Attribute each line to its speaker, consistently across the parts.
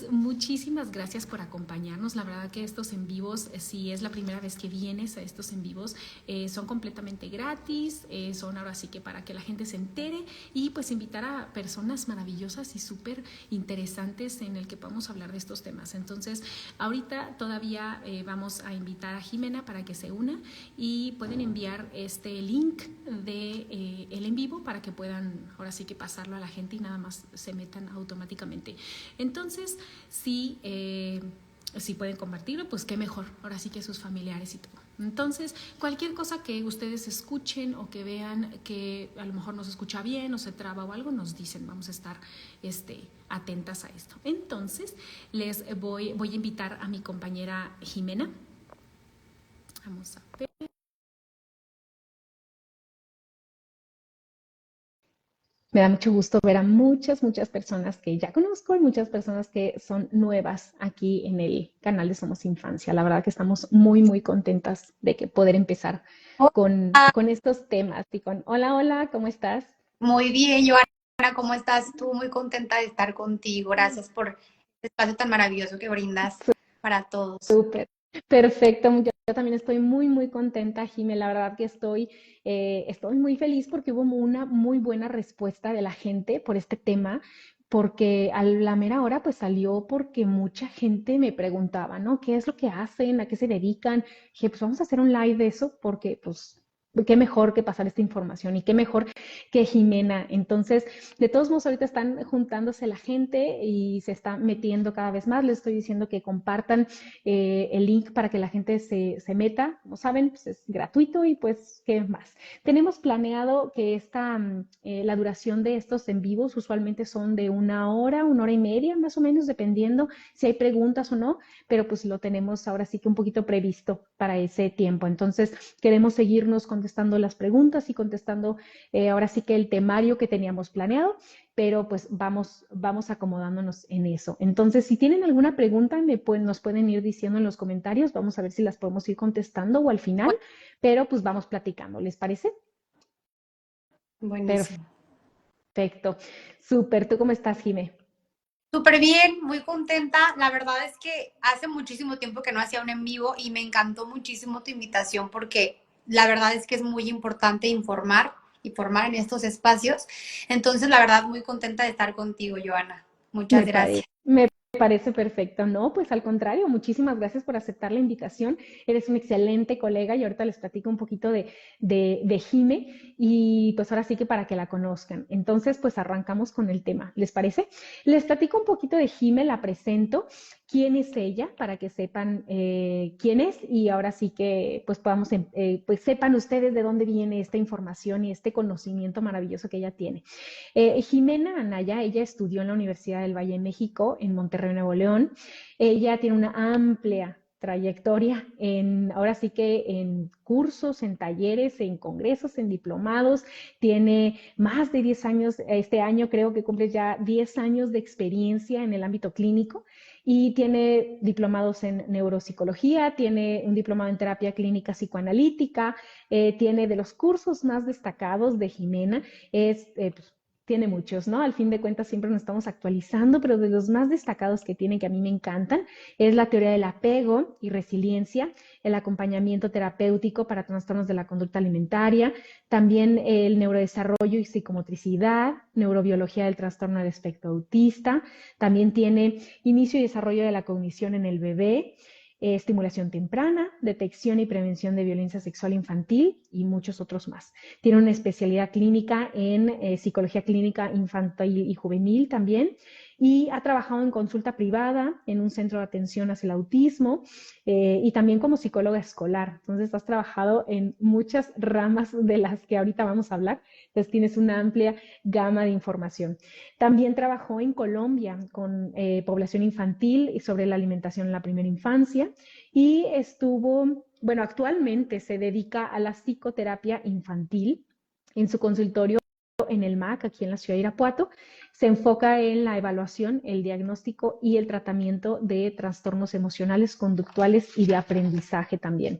Speaker 1: pues muchísimas gracias por acompañarnos. La verdad que estos en vivos, si es la primera vez que vienes a estos en vivos, son completamente gratis, son ahora sí que para que la gente se entere y pues invitar a personas maravillosas y súper interesantes en el que podamos hablar de estos temas. Entonces, ahorita todavía vamos a invitar a Jimena para que se una y pueden enviar este link de el en vivo para que puedan ahora sí que pasarlo a la gente y nada más se metan automáticamente. Entonces, si pueden compartirlo, pues qué mejor, ahora sí que sus familiares y todo. Entonces, cualquier cosa que ustedes escuchen o que vean que a lo mejor no se escucha bien o se traba o algo, nos dicen, vamos a estar atentas a esto. Entonces, voy a invitar a mi compañera Jimena. Vamos a ver.
Speaker 2: Me da mucho gusto ver a muchas personas que ya conozco y muchas personas que son nuevas aquí en el canal de Somos Infancia. La verdad que estamos muy contentas de que poder empezar con estos temas y con, hola, hola, ¿cómo estás?
Speaker 3: Muy bien, Joana, ¿cómo estás tú? Muy contenta de estar contigo. Gracias por este espacio tan maravilloso que brindas para todos.
Speaker 2: Súper, perfecto. Yo también estoy muy contenta, Jimé. La verdad que estoy muy feliz porque hubo una muy buena respuesta de la gente por este tema, porque a la mera hora pues salió porque mucha gente me preguntaba, ¿no? ¿Qué es lo que hacen? ¿A qué se dedican? Dije, pues vamos a hacer un live de eso porque pues qué mejor que pasar esta información y qué mejor que Jimena. Entonces, de todos modos, ahorita están juntándose la gente y se está metiendo cada vez más. Les estoy diciendo que compartan el link para que la gente se meta. Como saben, pues es gratuito y pues, ¿qué más? Tenemos planeado que la duración de estos en vivos usualmente son de una hora y media, más o menos, dependiendo si hay preguntas o no, pero pues lo tenemos ahora sí que un poquito previsto para ese tiempo. Entonces, queremos seguirnos contestando las preguntas y contestando ahora sí que el temario que teníamos planeado, pero pues vamos acomodándonos en eso. Entonces, si tienen alguna pregunta, nos pueden ir diciendo en los comentarios, vamos a ver si las podemos ir contestando o al final, pero pues vamos platicando, ¿les parece?
Speaker 3: Buenísimo.
Speaker 2: Perfecto, súper. ¿Tú cómo estás, Jimé?
Speaker 3: Súper bien, muy contenta. La verdad es que hace muchísimo tiempo que no hacía un en vivo y me encantó muchísimo tu invitación porque la verdad es que es muy importante informar y formar en estos espacios. Entonces, la verdad, muy contenta de estar contigo, Joana. Muchas gracias.
Speaker 2: Me parece perfecto. No, pues al contrario, muchísimas gracias por aceptar la invitación. Eres un excelente colega y ahorita les platico un poquito de Jime y pues ahora sí que para que la conozcan. Entonces, pues arrancamos con el tema. ¿Les parece? Les platico un poquito de Jime, la presento. ¿Quién es ella? Para que sepan quién es y ahora sí que pues podamos, pues sepan ustedes de dónde viene esta información y este conocimiento maravilloso que ella tiene. Jimena Anaya, ella estudió en la Universidad del Valle de México, en Monterrey, Nuevo León. Ella tiene una amplia trayectoria ahora sí que en cursos, en talleres, en congresos, en diplomados. Tiene más de 10 años, este año creo que cumple ya 10 años de experiencia en el ámbito clínico y tiene diplomados en neuropsicología, tiene un diplomado en terapia clínica psicoanalítica, tiene de los cursos más destacados de Jimena, pues, tiene muchos, ¿no? Al fin de cuentas siempre nos estamos actualizando, pero de los más destacados que tiene, que a mí me encantan, es la teoría del apego y resiliencia, el acompañamiento terapéutico para trastornos de la conducta alimentaria, también el neurodesarrollo y psicomotricidad, neurobiología del trastorno del espectro autista, también tiene inicio y desarrollo de la cognición en el bebé, estimulación temprana, detección y prevención de violencia sexual infantil y muchos otros más. Tiene una especialidad clínica en psicología clínica infantil y juvenil también y ha trabajado en consulta privada en un centro de atención hacia el autismo y también como psicóloga escolar. Entonces has trabajado en muchas ramas de las que ahorita vamos a hablar. Entonces tienes una amplia gama de información. También trabajó en Colombia con población infantil y sobre la alimentación en la primera infancia y bueno, actualmente se dedica a la psicoterapia infantil en su consultorio en el MAC, aquí en la ciudad de Irapuato. se enfoca en la evaluación, el diagnóstico y el tratamiento de trastornos emocionales, conductuales y de aprendizaje también.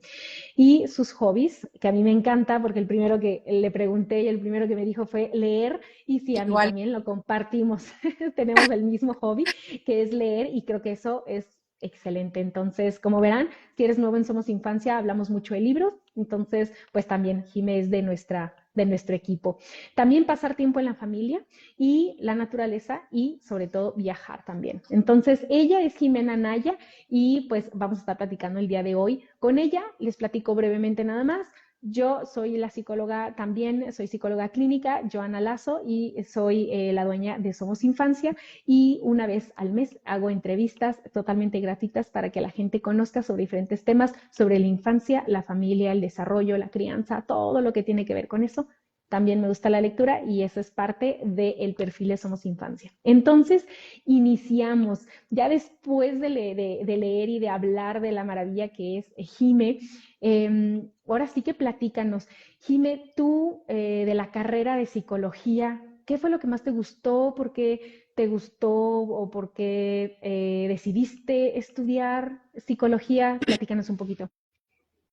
Speaker 2: Y sus hobbies, que a mí me encanta porque el primero que le pregunté y el primero que me dijo fue leer, y sí, a mí
Speaker 3: Igual.
Speaker 2: también lo compartimos, tenemos el mismo hobby, que es leer, y creo que eso es excelente. Entonces, como verán, si eres nuevo en Somos Infancia, hablamos mucho de libros, entonces, pues también Jimé es de nuestro equipo. También pasar tiempo en la familia y la naturaleza, y sobre todo viajar también. Entonces, ella es Jimena Naya, y pues vamos a estar platicando el día de hoy con ella. Les platico brevemente nada más. Yo soy la psicóloga también, soy psicóloga clínica, Joana Lazo, y soy la dueña de Somos Infancia, y una vez al mes hago entrevistas totalmente gratuitas para que la gente conozca sobre diferentes temas, sobre la infancia, la familia, el desarrollo, la crianza, todo lo que tiene que ver con eso. También me gusta la lectura y eso es parte del perfil de Somos Infancia. Entonces, iniciamos. Ya después de leer y de hablar de la maravilla que es Jime, ahora sí que platícanos. Jime, tú de la carrera de psicología, ¿qué fue lo que más te gustó? ¿Por qué te gustó o por qué decidiste estudiar psicología? Platícanos un poquito.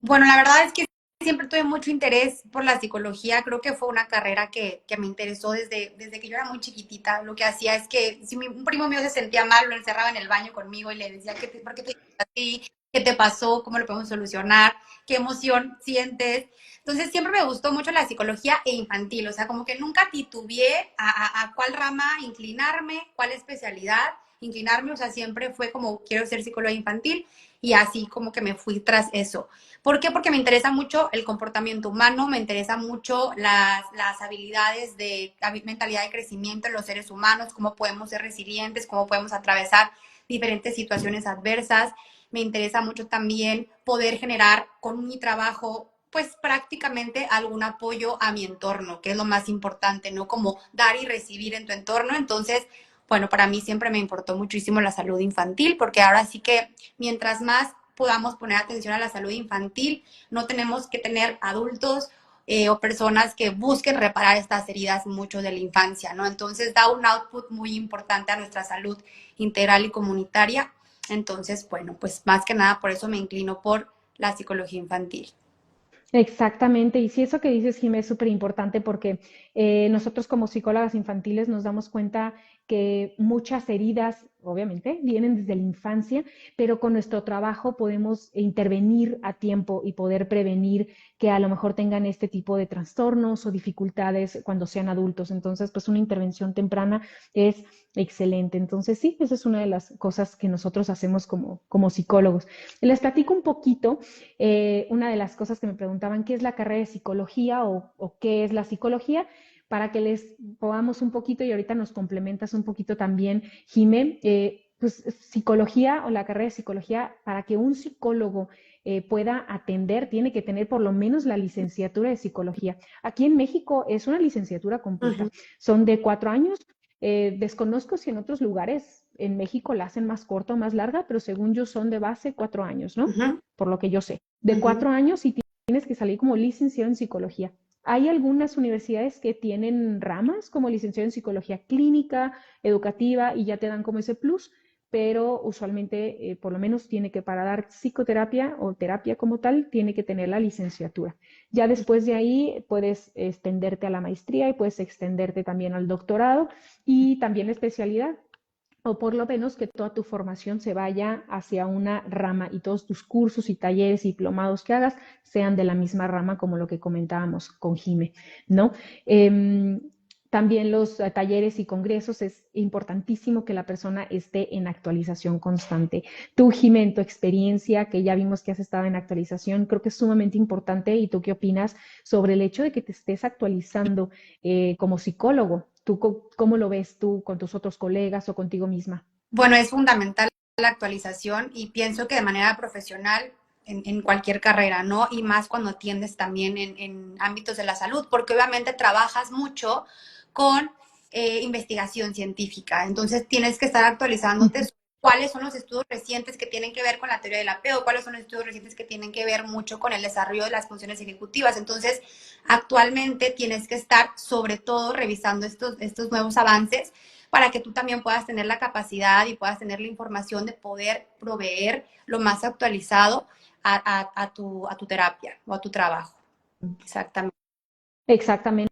Speaker 3: Bueno, la verdad es que siempre tuve mucho interés por la psicología. Creo que fue una carrera que me interesó desde que yo era muy chiquitita. Lo que hacía es que si un primo mío se sentía mal, lo encerraba en el baño conmigo y le decía, ¿por qué te sientes así? ¿Qué te pasó? ¿Cómo lo podemos solucionar? ¿Qué emoción sientes? Entonces siempre me gustó mucho la psicología e infantil. O sea, como que nunca titubeé a cuál rama inclinarme, cuál especialidad inclinarme. O sea, siempre fue como, quiero ser psicóloga infantil, y así como que me fui tras eso. ¿Por qué? Porque me interesa mucho el comportamiento humano, me interesa mucho las habilidades de mentalidad de crecimiento en los seres humanos, cómo podemos ser resilientes, cómo podemos atravesar diferentes situaciones adversas. Me interesa mucho también poder generar con mi trabajo pues prácticamente algún apoyo a mi entorno, que es lo más importante, ¿no? Como dar y recibir en tu entorno. Entonces, bueno, para mí siempre me importó muchísimo la salud infantil, porque ahora sí que mientras más podamos poner atención a la salud infantil, no tenemos que tener adultos o personas que busquen reparar estas heridas mucho de la infancia, ¿no? Entonces da un output muy importante a nuestra salud integral y comunitaria. Entonces, bueno, pues más que nada por eso me inclino por la psicología infantil.
Speaker 2: Exactamente, y sí, eso que dices, Jimé, es súper importante porque nosotros como psicólogas infantiles nos damos cuenta que muchas heridas, obviamente, vienen desde la infancia, pero con nuestro trabajo podemos intervenir a tiempo y poder prevenir que a lo mejor tengan este tipo de trastornos o dificultades cuando sean adultos. Entonces, pues una intervención temprana es excelente. Entonces, sí, esa es una de las cosas que nosotros hacemos como psicólogos. Les platico un poquito. Una de las cosas que me preguntaban, ¿qué es la carrera de psicología o qué es la psicología? Para que les podamos un poquito, y ahorita nos complementas un poquito también, Jimé, pues psicología o la carrera de psicología, para que un psicólogo pueda atender, tiene que tener por lo menos la licenciatura de psicología. Aquí en México es una licenciatura completa, son de 4 años. Desconozco si en otros lugares en México la hacen más corta o más larga, pero según yo son de base 4 años, ¿no? Por lo que yo sé. De 4 años, y tienes que salir como licenciado en psicología. Hay algunas universidades que tienen ramas como licenciado en psicología clínica, educativa, y ya te dan como ese plus, pero usualmente, por lo menos tiene que, para dar psicoterapia o terapia como tal, tiene que tener la licenciatura. Ya después de ahí puedes extenderte a la maestría y puedes extenderte también al doctorado y también la especialidad, o por lo menos que toda tu formación se vaya hacia una rama y todos tus cursos y talleres y diplomados que hagas sean de la misma rama, como lo que comentábamos con Jime, ¿no? También los talleres y congresos, es importantísimo que la persona esté en actualización constante. Tú, Jime, en tu experiencia, que ya vimos que has estado en actualización, creo que es sumamente importante. ¿Y tú qué opinas sobre el hecho de que te estés actualizando como psicólogo? ¿Tú cómo lo ves tú con tus otros colegas o contigo misma?
Speaker 3: Bueno, es fundamental la actualización y pienso que de manera profesional en cualquier carrera, ¿no? Y más cuando atiendes también en ámbitos de la salud, porque obviamente trabajas mucho con investigación científica. Entonces tienes que estar actualizándote sobre cuáles son los estudios recientes que tienen que ver con la teoría del apego, cuáles son los estudios recientes que tienen que ver mucho con el desarrollo de las funciones ejecutivas. Entonces, actualmente tienes que estar sobre todo revisando estos nuevos avances para que tú también puedas tener la capacidad y puedas tener la información de poder proveer lo más actualizado a tu terapia o a tu trabajo. Exactamente.
Speaker 2: Exactamente.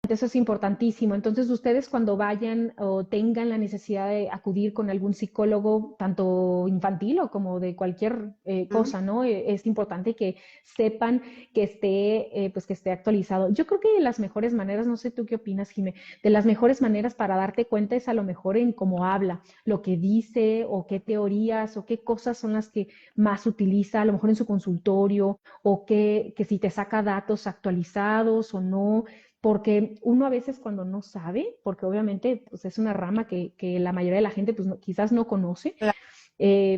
Speaker 2: Eso es importantísimo. Entonces, ustedes cuando vayan o tengan la necesidad de acudir con algún psicólogo, tanto infantil o como de cualquier cosa, ¿no? Es importante que sepan que pues que esté actualizado. Yo creo que de las mejores maneras, no sé tú qué opinas, Jimé, de las mejores maneras para darte cuenta es a lo mejor en cómo habla, lo que dice o qué teorías o qué cosas son las que más utiliza, a lo mejor en su consultorio o que si te saca datos actualizados o no, porque uno a veces cuando no sabe, porque obviamente pues es una rama que la mayoría de la gente pues quizás no conoce,
Speaker 3: Claro.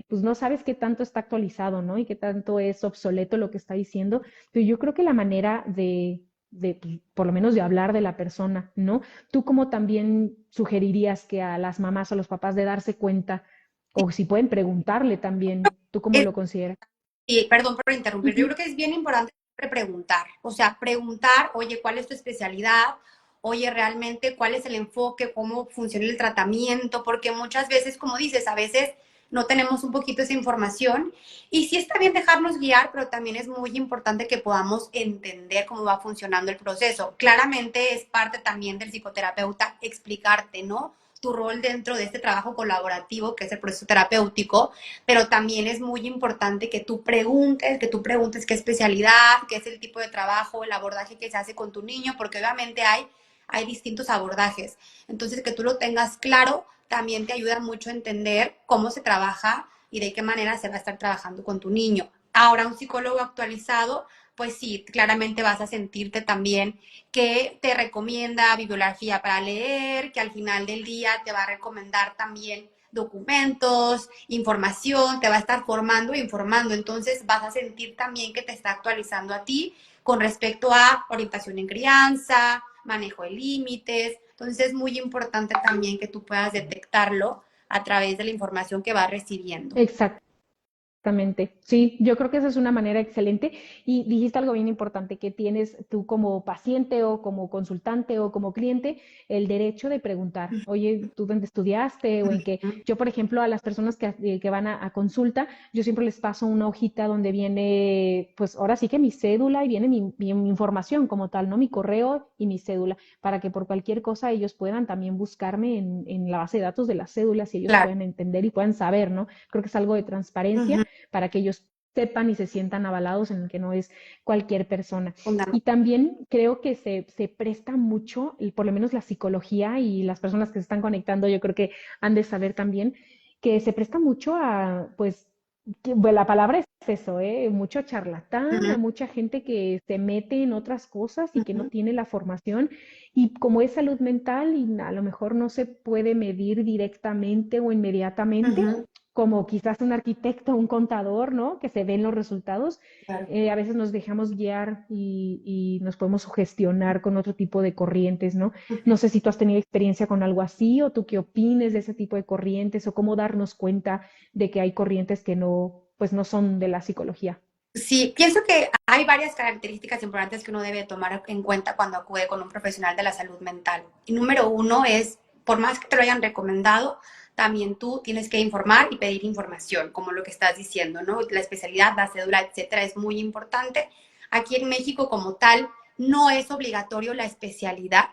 Speaker 2: pues no sabes qué tanto está actualizado, ¿no? Y qué tanto es obsoleto lo que está diciendo, pero yo creo que la manera pues, por lo menos de hablar de la persona, ¿no? ¿Tú cómo también sugerirías que a las mamás o los papás de darse cuenta, o si pueden preguntarle también, ¿tú cómo lo consideras?
Speaker 3: Y perdón por interrumpir, yo
Speaker 2: Ujú.
Speaker 3: creo que es bien importante siempre preguntar, o sea, preguntar, oye, ¿cuál es tu especialidad? Oye, realmente, ¿cuál es el enfoque? ¿Cómo funciona el tratamiento? Porque muchas veces, como dices, a veces no tenemos un poquito esa información y sí está bien dejarnos guiar, pero también es muy importante que podamos entender cómo va funcionando el proceso. Claramente es parte también del psicoterapeuta explicarte, ¿no? Tu rol dentro de este trabajo colaborativo que es el proceso terapéutico, pero también es muy importante que tú preguntes qué especialidad, qué es el tipo de trabajo, el abordaje que se hace con tu niño, porque obviamente hay distintos abordajes. Entonces, que tú lo tengas claro también te ayuda mucho a entender cómo se trabaja y de qué manera se va a estar trabajando con tu niño. Ahora, un psicólogo actualizado, pues sí, claramente vas a sentirte también que te recomienda bibliografía para leer, que al final del día te va a recomendar también documentos, información, te va a estar formando e informando. Entonces vas a sentir también que te está actualizando a ti con respecto a orientación en crianza, manejo de límites. Entonces es muy importante también que tú puedas detectarlo a través de la información que vas recibiendo.
Speaker 2: Exacto. Exactamente. Sí, yo creo que esa es una manera excelente. Y dijiste algo bien importante, que tienes tú como paciente o como consultante o como cliente el derecho de preguntar, oye, ¿tú dónde estudiaste o en qué? Yo, por ejemplo, a las personas que van a consulta, yo siempre les paso una hojita donde viene, pues ahora sí que mi cédula y viene mi información como tal, ¿no? Mi correo y mi cédula, para que por cualquier cosa ellos puedan también buscarme en la base de datos de las cédulas y ellos
Speaker 3: Claro.
Speaker 2: puedan entender y puedan saber, ¿no? Creo que es algo de
Speaker 3: Uh
Speaker 2: transparencia
Speaker 3: -huh.
Speaker 2: para que ellos sepan y se sientan avalados en que no es cualquier persona. Y
Speaker 3: Fundamental.
Speaker 2: también creo que se presta mucho, y por lo menos la psicología y las personas que se están conectando, yo creo que han de saber también, que se presta mucho a, pues, bueno, la palabra es eso, ¿eh? Mucho
Speaker 3: Uh
Speaker 2: charlatán, a
Speaker 3: -huh.
Speaker 2: mucha gente que se mete en otras cosas y
Speaker 3: Uh
Speaker 2: que no
Speaker 3: -huh.
Speaker 2: tiene la formación. Y como es salud mental y a lo mejor no se puede medir directamente o
Speaker 3: Uh
Speaker 2: inmediatamente,
Speaker 3: -huh.
Speaker 2: como quizás un arquitecto, un contador, ¿no? Que se ven los resultados,
Speaker 3: Claro.
Speaker 2: a veces nos dejamos guiar y nos podemos sugestionar con otro tipo de corrientes, ¿no?
Speaker 3: Uh
Speaker 2: No
Speaker 3: -huh.
Speaker 2: sé si tú has tenido experiencia con algo así o tú qué opines de ese tipo de corrientes o cómo darnos cuenta de que hay corrientes que no, pues no son de la psicología.
Speaker 3: Sí, pienso que hay varias características importantes que uno debe tomar en cuenta cuando acude con un profesional de la salud mental. Y número uno es, por más que te lo hayan recomendado, también tú tienes que informar y pedir información, como lo que estás diciendo, ¿no? La especialidad, la cédula, etcétera, es muy importante. Aquí en México, como tal, no es obligatorio la especialidad,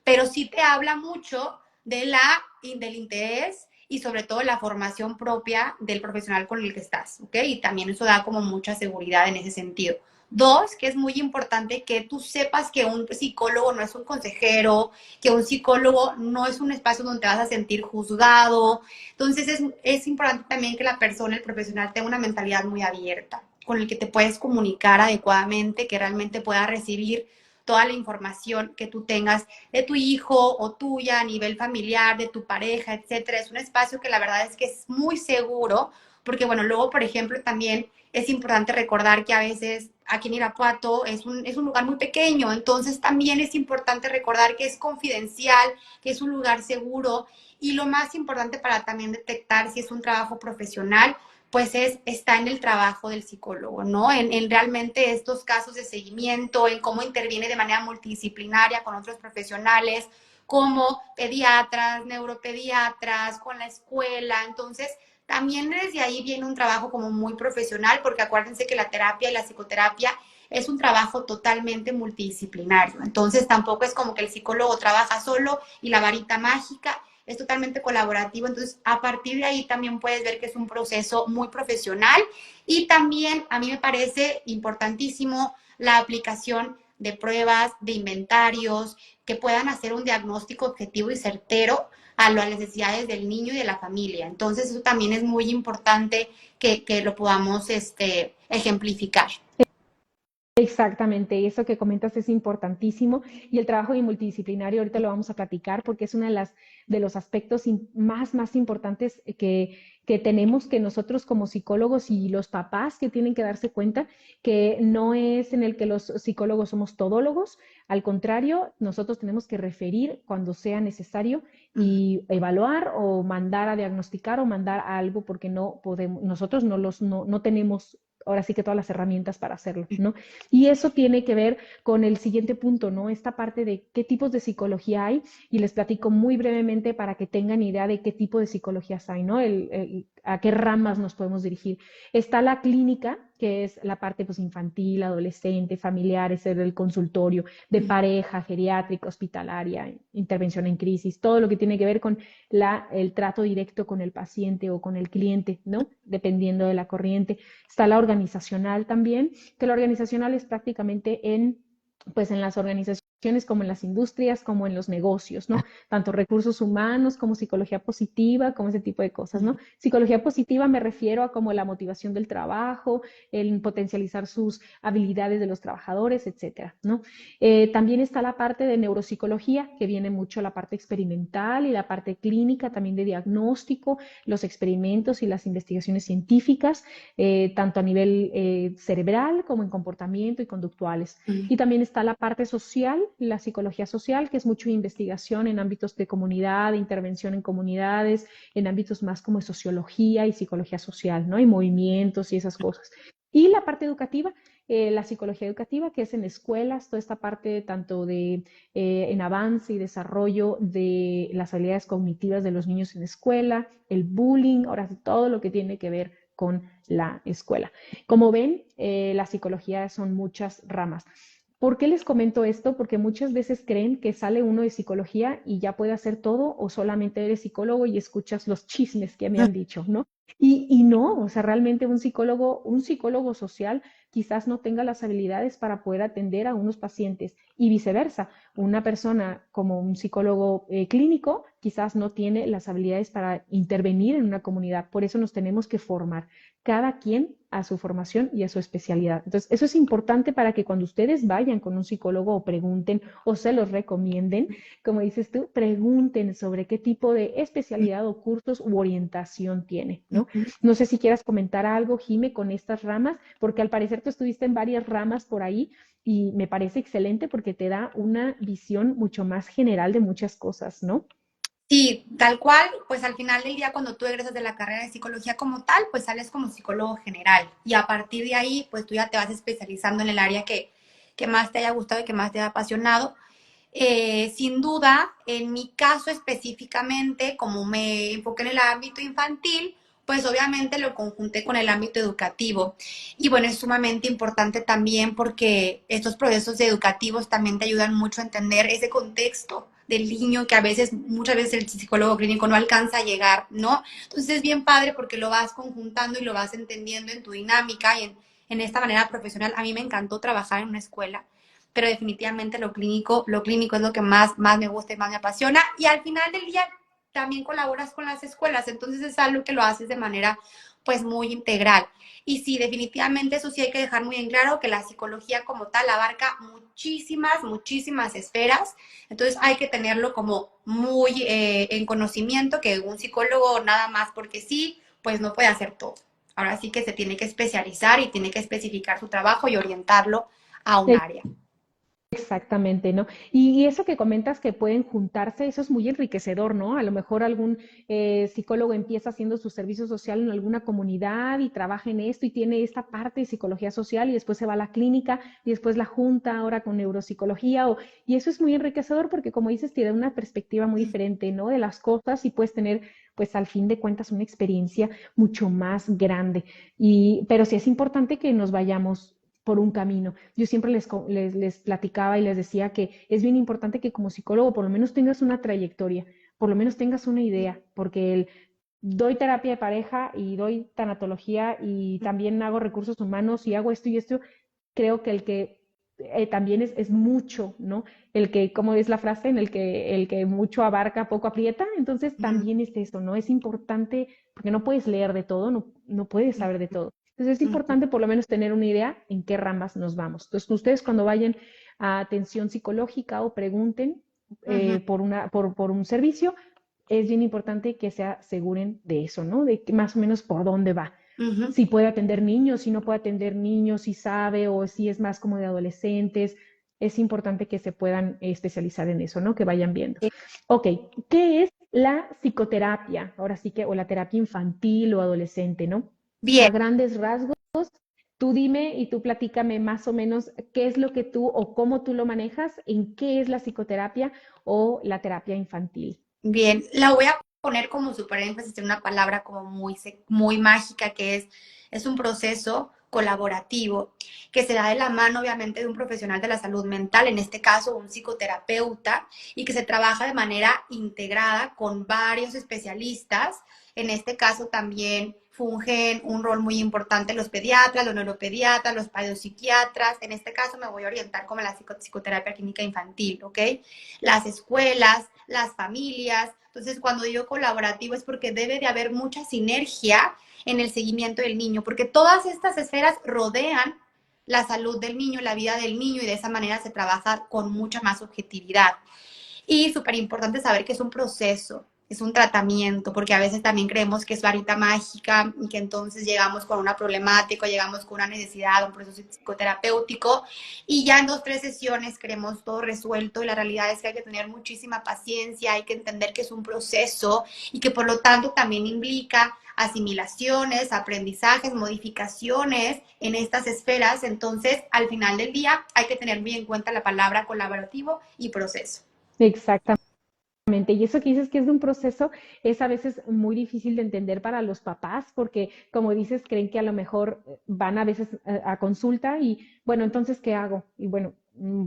Speaker 3: pero sí te habla mucho del interés y sobre todo la formación propia del profesional con el que estás, ¿ok? Y también eso da como mucha seguridad en ese sentido. Dos, que es muy importante que tú sepas que un psicólogo no es un consejero, que un psicólogo no es un espacio donde te vas a sentir juzgado. Entonces es importante también que la persona, el profesional, tenga una mentalidad muy abierta, con el que te puedes comunicar adecuadamente, que realmente pueda recibir toda la información que tú tengas de tu hijo o tuya a nivel familiar, de tu pareja, etcétera. Es un espacio que la verdad es que es muy seguro, porque bueno, luego, por ejemplo, también es importante recordar que a veces aquí en Irapuato es un lugar muy pequeño, entonces también es importante recordar que es confidencial, que es un lugar seguro y lo más importante para también detectar si es un trabajo profesional, pues está en el trabajo del psicólogo, ¿no? En realmente estos casos de seguimiento, en cómo interviene de manera multidisciplinaria con otros profesionales, como pediatras, neuropediatras, con la escuela. Entonces, también desde ahí viene un trabajo como muy profesional, porque acuérdense que la terapia y la psicoterapia es un trabajo totalmente multidisciplinario. Entonces, tampoco es como que el psicólogo trabaja solo y la varita mágica, es totalmente colaborativo. Entonces, a partir de ahí también puedes ver que es un proceso muy profesional, y también a mí me parece importantísimo la aplicación de pruebas, de inventarios, que puedan hacer un diagnóstico objetivo y certero a las necesidades del niño y de la familia. Entonces, eso también es muy importante que lo podamos ejemplificar.
Speaker 2: Exactamente, eso que comentas es importantísimo y el trabajo multidisciplinario ahorita lo vamos a platicar porque es uno de los aspectos más importantes que tenemos que nosotros como psicólogos y los papás que tienen que darse cuenta que no es en el que los psicólogos somos todólogos, al contrario, nosotros tenemos que referir cuando sea necesario y evaluar o mandar a diagnosticar o mandar a algo porque no podemos, nosotros no tenemos ahora sí que todas las herramientas para hacerlo, ¿no? Y eso tiene que ver con el siguiente punto, ¿no? Esta parte de qué tipos de psicología hay, y les platico muy brevemente para que tengan idea de qué tipo de psicologías hay, ¿no? A qué ramas nos podemos dirigir. Está la clínica, que es la parte pues, infantil, adolescente, familiar, es el consultorio, de pareja, geriátrica, hospitalaria, intervención en crisis, todo lo que tiene que ver con el trato directo con el paciente o con el cliente, ¿no? Dependiendo de la corriente. Está la organizacional también, que la organizacional es prácticamente pues en las organizaciones como en las industrias, como en los negocios, ¿no? Tanto recursos humanos como psicología positiva, como ese tipo de cosas, ¿no? Psicología positiva me refiero a como la motivación del trabajo, el potencializar sus habilidades de los trabajadores, etcétera, ¿no? También está la parte de neuropsicología, que viene mucho la parte experimental y la parte clínica, también de diagnóstico, los experimentos y las investigaciones científicas, tanto a nivel cerebral como en comportamiento y conductuales. Y también está la parte social, la psicología social, que es mucho investigación en ámbitos de comunidad, de intervención en comunidades, en ámbitos más como de sociología y psicología social, ¿no? Y movimientos y esas cosas. Y la parte educativa, la psicología educativa, que es en escuelas, toda esta parte tanto de en avance y desarrollo de las habilidades cognitivas de los niños en escuela, el bullying, ahora sí, todo lo que tiene que ver con la escuela. Como ven, la psicología son muchas ramas. ¿Por qué les comento esto? Porque muchas veces creen que sale uno de psicología y ya puede hacer todo, o solamente eres psicólogo y escuchas los chismes que me han dicho, ¿no? Y no, o sea, realmente un psicólogo social quizás no tenga las habilidades para poder atender a unos pacientes y viceversa. Una persona como un psicólogo clínico quizás no tiene las habilidades para intervenir en una comunidad. Por eso nos tenemos que formar cada quien a su formación y a su especialidad. Entonces, eso es importante para que cuando ustedes vayan con un psicólogo o pregunten o se los recomienden, como dices tú, pregunten sobre qué tipo de especialidad o cursos u orientación tiene, ¿no? No sé si quieras comentar algo, Jime, con estas ramas, porque al parecer tú estuviste en varias ramas por ahí y me parece excelente porque te da una visión mucho más general de muchas cosas, ¿no?
Speaker 3: Sí, tal cual, pues al final del día cuando tú egresas de la carrera de psicología como tal, pues sales como psicólogo general, y a partir de ahí, pues tú ya te vas especializando en el área que más te haya gustado y que más te haya apasionado. Sin duda, en mi caso específicamente, como me enfoqué en el ámbito infantil, pues obviamente lo conjunté con el ámbito educativo. Y bueno, es sumamente importante también porque estos procesos educativos también te ayudan mucho a entender ese contexto del niño que a veces, muchas veces el psicólogo clínico no alcanza a llegar, ¿no? Entonces es bien padre porque lo vas conjuntando y lo vas entendiendo en tu dinámica y en esta manera profesional. A mí me encantó trabajar en una escuela, pero definitivamente lo clínico es lo que más me gusta y más me apasiona. Y al final del día también colaboras con las escuelas, entonces es algo que lo haces de manera pues muy integral. Y sí, definitivamente eso sí hay que dejar muy en claro que la psicología como tal abarca muchísimas esferas, entonces hay que tenerlo como muy en conocimiento, que un psicólogo nada más porque sí, pues no puede hacer todo. Ahora sí que se tiene que especializar y tiene que especificar su trabajo y orientarlo a un área.
Speaker 2: Exactamente, ¿no? Y eso que comentas que pueden juntarse, eso es muy enriquecedor, ¿no? A lo mejor algún psicólogo empieza haciendo su servicio social en alguna comunidad y trabaja en esto y tiene esta parte de psicología social y después se va a la clínica y después la junta ahora con neuropsicología y eso es muy enriquecedor porque como dices, te da una perspectiva muy diferente, ¿no? De las cosas y puedes tener, pues al fin de cuentas, una experiencia mucho más grande. Pero sí es importante que nos vayamos por un camino. Yo siempre les platicaba y les decía que es bien importante que como psicólogo por lo menos tengas una trayectoria, por lo menos tengas una idea, porque doy terapia de pareja y doy tanatología y también hago recursos humanos y hago esto y esto, creo que el que también es mucho, ¿no? El que, como es la frase, en el que mucho abarca, poco aprieta, entonces también es eso, ¿no? Es importante, porque no puedes leer de todo, no puedes saber de todo. Entonces es importante por lo menos tener una idea en qué ramas nos vamos. Entonces ustedes cuando vayan a atención psicológica o pregunten por un servicio, es bien importante que se aseguren de eso, ¿no? De que más o menos por dónde va. Si puede atender niños, si no puede atender niños, si sabe o si es más como de adolescentes. Es importante que se puedan especializar en eso, ¿no? Que vayan viendo. Ok, ¿qué es la psicoterapia? Ahora sí que, o la terapia infantil o adolescente, ¿no?
Speaker 3: Bien,
Speaker 2: A grandes rasgos, tú dime y tú platícame más o menos qué es lo que tú o cómo tú lo manejas, en qué es la psicoterapia o la terapia infantil.
Speaker 3: bien. La voy a poner como súper énfasis en una palabra como muy mágica, que es un proceso colaborativo que se da de la mano obviamente de un profesional de la salud mental, en este caso un psicoterapeuta, y que se trabaja de manera integrada con varios especialistas. En este caso también fungen un rol muy importante los pediatras, los neuropediatras, los psiquiatras. En este caso me voy a orientar como la psicoterapia clínica infantil, ¿ok? Las escuelas, las familias. Entonces, cuando digo colaborativo es porque debe de haber mucha sinergia en el seguimiento del niño, porque todas estas esferas rodean la salud del niño, la vida del niño, y de esa manera se trabaja con mucha más objetividad. Y súper importante saber que es un proceso, es un tratamiento, porque a veces también creemos que es varita mágica y que entonces llegamos con una problemática, llegamos con una necesidad, un proceso psicoterapéutico y ya en 2, 3 sesiones queremos todo resuelto, y la realidad es que hay que tener muchísima paciencia, hay que entender que es un proceso y que por lo tanto también implica asimilaciones, aprendizajes, modificaciones en estas esferas. Entonces, al final del día hay que tener muy en cuenta la palabra colaborativo y proceso.
Speaker 2: Exactamente. Y eso que dices que es de un proceso es a veces muy difícil de entender para los papás porque, como dices, creen que a lo mejor van a veces a consulta y, bueno, entonces, ¿qué hago? Y bueno,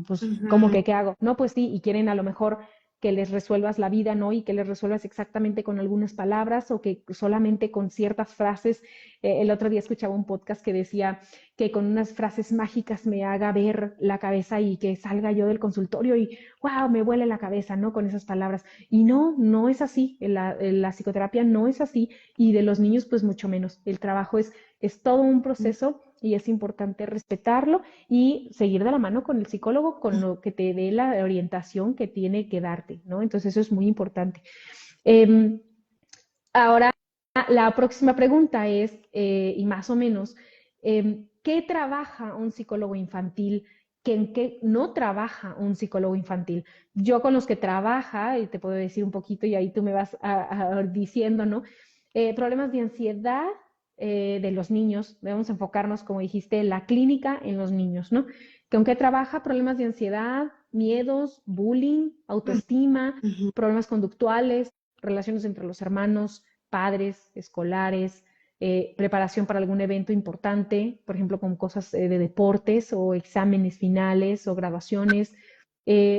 Speaker 2: pues, ¿cómo
Speaker 3: Ujú.
Speaker 2: que qué hago? No, pues sí, y quieren a lo mejor que les resuelvas la vida, ¿no? Y que les resuelvas exactamente con algunas palabras o que solamente con ciertas frases. El otro día escuchaba un podcast que decía que con unas frases mágicas me haga ver la cabeza y que salga yo del consultorio y, wow, me vuele la cabeza, ¿no? Con esas palabras. Y no es así, la psicoterapia no es así y de los niños pues mucho menos. El trabajo es todo un proceso y es importante respetarlo y seguir de la mano con el psicólogo con lo que te dé la orientación que tiene que darte, ¿no? Entonces eso es muy importante. Eh, Ahora, la próxima pregunta es, y más o menos, ¿qué trabaja un psicólogo infantil? ¿En qué no trabaja un psicólogo infantil? Yo con los que trabaja, y te puedo decir un poquito y ahí tú me vas diciendo, ¿no? Problemas de ansiedad de los niños, debemos enfocarnos, como dijiste, en la clínica en los niños, ¿no? Que aunque trabaja problemas de ansiedad, miedos, bullying, autoestima,
Speaker 3: Ujú.
Speaker 2: problemas conductuales, relaciones entre los hermanos, padres, escolares, preparación para algún evento importante, por ejemplo, con cosas de deportes o exámenes finales o graduaciones,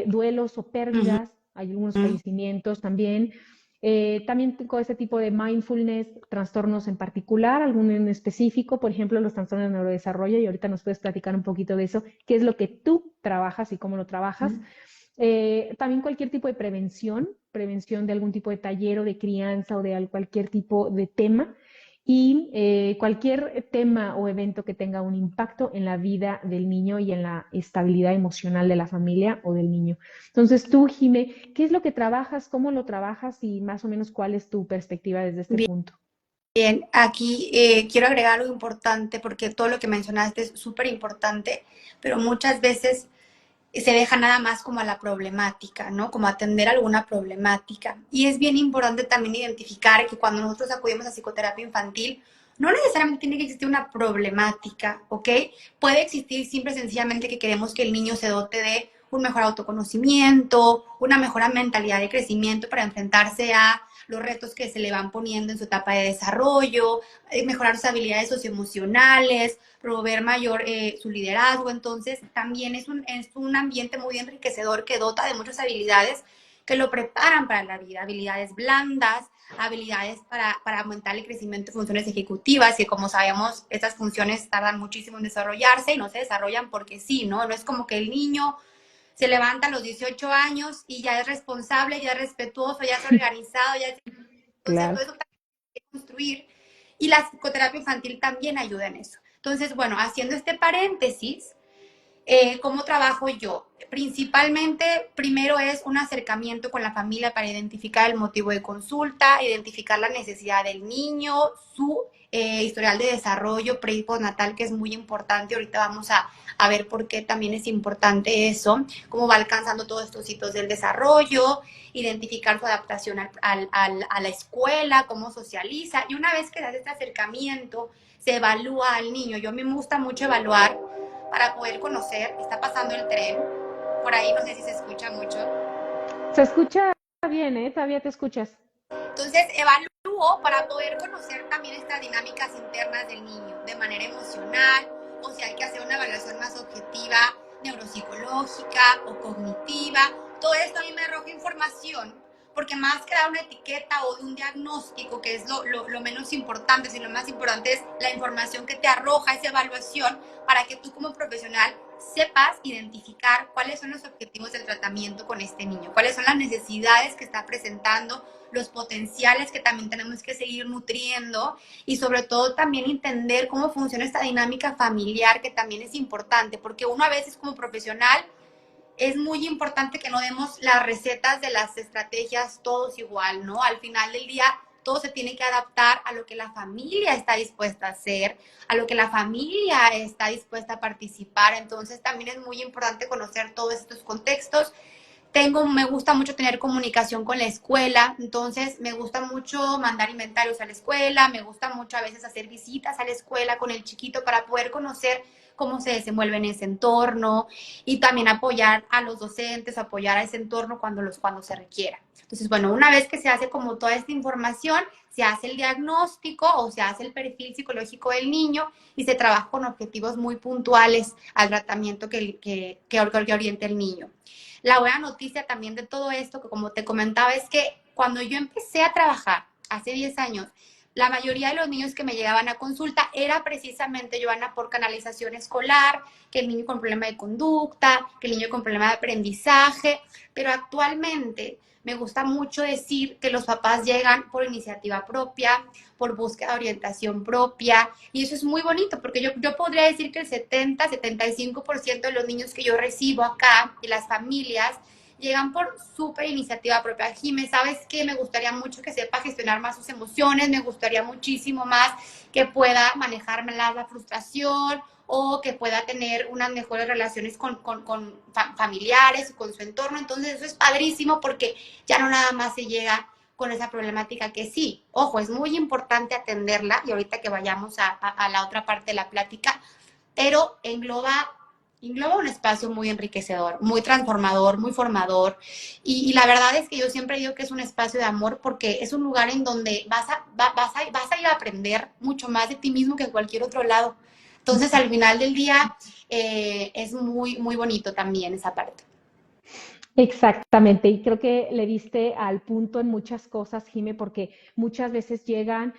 Speaker 2: duelos o
Speaker 3: Ujú.
Speaker 2: pérdidas, hay algunos fallecimientos también. También con ese tipo de mindfulness, trastornos en particular, algún en específico, por ejemplo, los trastornos de neurodesarrollo, y ahorita nos puedes platicar un poquito de eso, qué es lo que tú trabajas y cómo lo trabajas. También cualquier tipo de prevención de algún tipo de taller o de crianza o de cualquier tipo de tema y cualquier tema o evento que tenga un impacto en la vida del niño y en la estabilidad emocional de la familia o del niño. Entonces tú, Jime, ¿qué es lo que trabajas? ¿Cómo lo trabajas? Y más o menos cuál es tu perspectiva desde este
Speaker 3: Bien,
Speaker 2: punto.
Speaker 3: aquí quiero agregar algo importante porque todo lo que mencionaste es súper importante, pero muchas veces se deja nada más como a la problemática, ¿no? Como atender alguna problemática. Y es bien importante también identificar que cuando nosotros acudimos a psicoterapia infantil, no necesariamente tiene que existir una problemática, ¿ok? Puede existir simple y sencillamente que queremos que el niño se dote de un mejor autoconocimiento, una mejor mentalidad de crecimiento para enfrentarse a los retos que se le van poniendo en su etapa de desarrollo, mejorar sus habilidades socioemocionales, promover mayor su liderazgo. Entonces, también es un ambiente muy enriquecedor que dota de muchas habilidades que lo preparan para la vida, habilidades blandas, habilidades para aumentar el crecimiento de funciones ejecutivas, que como sabemos, estas funciones tardan muchísimo en desarrollarse y no se desarrollan porque sí, ¿no? No es como que el niño se levanta a los 18 años y ya es responsable, ya es respetuoso, ya es organizado, ya es... Entonces,
Speaker 2: Claro.
Speaker 3: todo eso también hay que construir y la psicoterapia infantil también ayuda en eso. Entonces, bueno, haciendo este paréntesis, ¿cómo trabajo yo? Principalmente, primero es un acercamiento con la familia para identificar el motivo de consulta, identificar la necesidad del niño, su historial de desarrollo pre y postnatal, que es muy importante. Ahorita vamos a ver por qué también es importante eso, cómo va alcanzando todos estos hitos del desarrollo, identificar su adaptación a la escuela, cómo socializa. Y una vez que das este acercamiento, se evalúa al niño. Yo a mí me gusta mucho evaluar para poder conocer. Está pasando el tren. Por ahí no sé si se escucha mucho.
Speaker 2: Se escucha bien, ¿eh? Todavía te escuchas.
Speaker 3: Entonces, evalúo para poder conocer también estas dinámicas internas del niño de manera emocional, o si hay que hacer una evaluación más objetiva, neuropsicológica o cognitiva. Todo esto a mí me arroja información, porque más que dar una etiqueta o un diagnóstico, que es lo menos importante, sino lo más importante es la información que te arroja esa evaluación para que tú como profesional sepas identificar cuáles son los objetivos del tratamiento con este niño, cuáles son las necesidades que está presentando, los potenciales que también tenemos que seguir nutriendo y sobre todo también entender cómo funciona esta dinámica familiar, que también es importante, porque uno a veces como profesional es muy importante que no demos las recetas de las estrategias todos igual, ¿no? Al final del día todo se tiene que adaptar a lo que la familia está dispuesta a hacer, a lo que la familia está dispuesta a participar. Entonces también es muy importante conocer todos estos contextos. Me gusta mucho tener comunicación con la escuela, entonces me gusta mucho mandar inventarios a la escuela, me gusta mucho a veces hacer visitas a la escuela con el chiquito para poder conocer cómo se desenvuelve en ese entorno y también apoyar a los docentes, apoyar a ese entorno cuando se requiera. Entonces, bueno, una vez que se hace como toda esta información, se hace el diagnóstico o se hace el perfil psicológico del niño y se trabaja con objetivos muy puntuales al tratamiento que oriente el niño. La buena noticia también de todo esto, que como te comentaba, es que cuando yo empecé a trabajar hace 10 años, la mayoría de los niños que me llegaban a consulta era precisamente, Joana, por canalización escolar, que el niño con problema de conducta, que el niño con problema de aprendizaje, pero actualmente me gusta mucho decir que los papás llegan por iniciativa propia, por búsqueda de orientación propia, y eso es muy bonito, porque yo podría decir que el 70-75% de los niños que yo recibo acá, y las familias, llegan por súper iniciativa propia. Jimé, ¿sabes qué? Me gustaría mucho que sepa gestionar más sus emociones, me gustaría muchísimo más que pueda manejar la frustración o que pueda tener unas mejores relaciones con familiares y con su entorno. Entonces eso es padrísimo porque ya no nada más se llega con esa problemática que sí, ojo, es muy importante atenderla y ahorita que vayamos a la otra parte de la plática, pero engloba un espacio muy enriquecedor, muy transformador, muy formador. Y la verdad es que yo siempre digo que es un espacio de amor porque es un lugar en donde vas a ir a aprender mucho más de ti mismo que en cualquier otro lado. Entonces, al final del día, es muy, muy bonito también esa parte.
Speaker 2: Exactamente, y creo que le diste al punto en muchas cosas, Jime, porque muchas veces llegan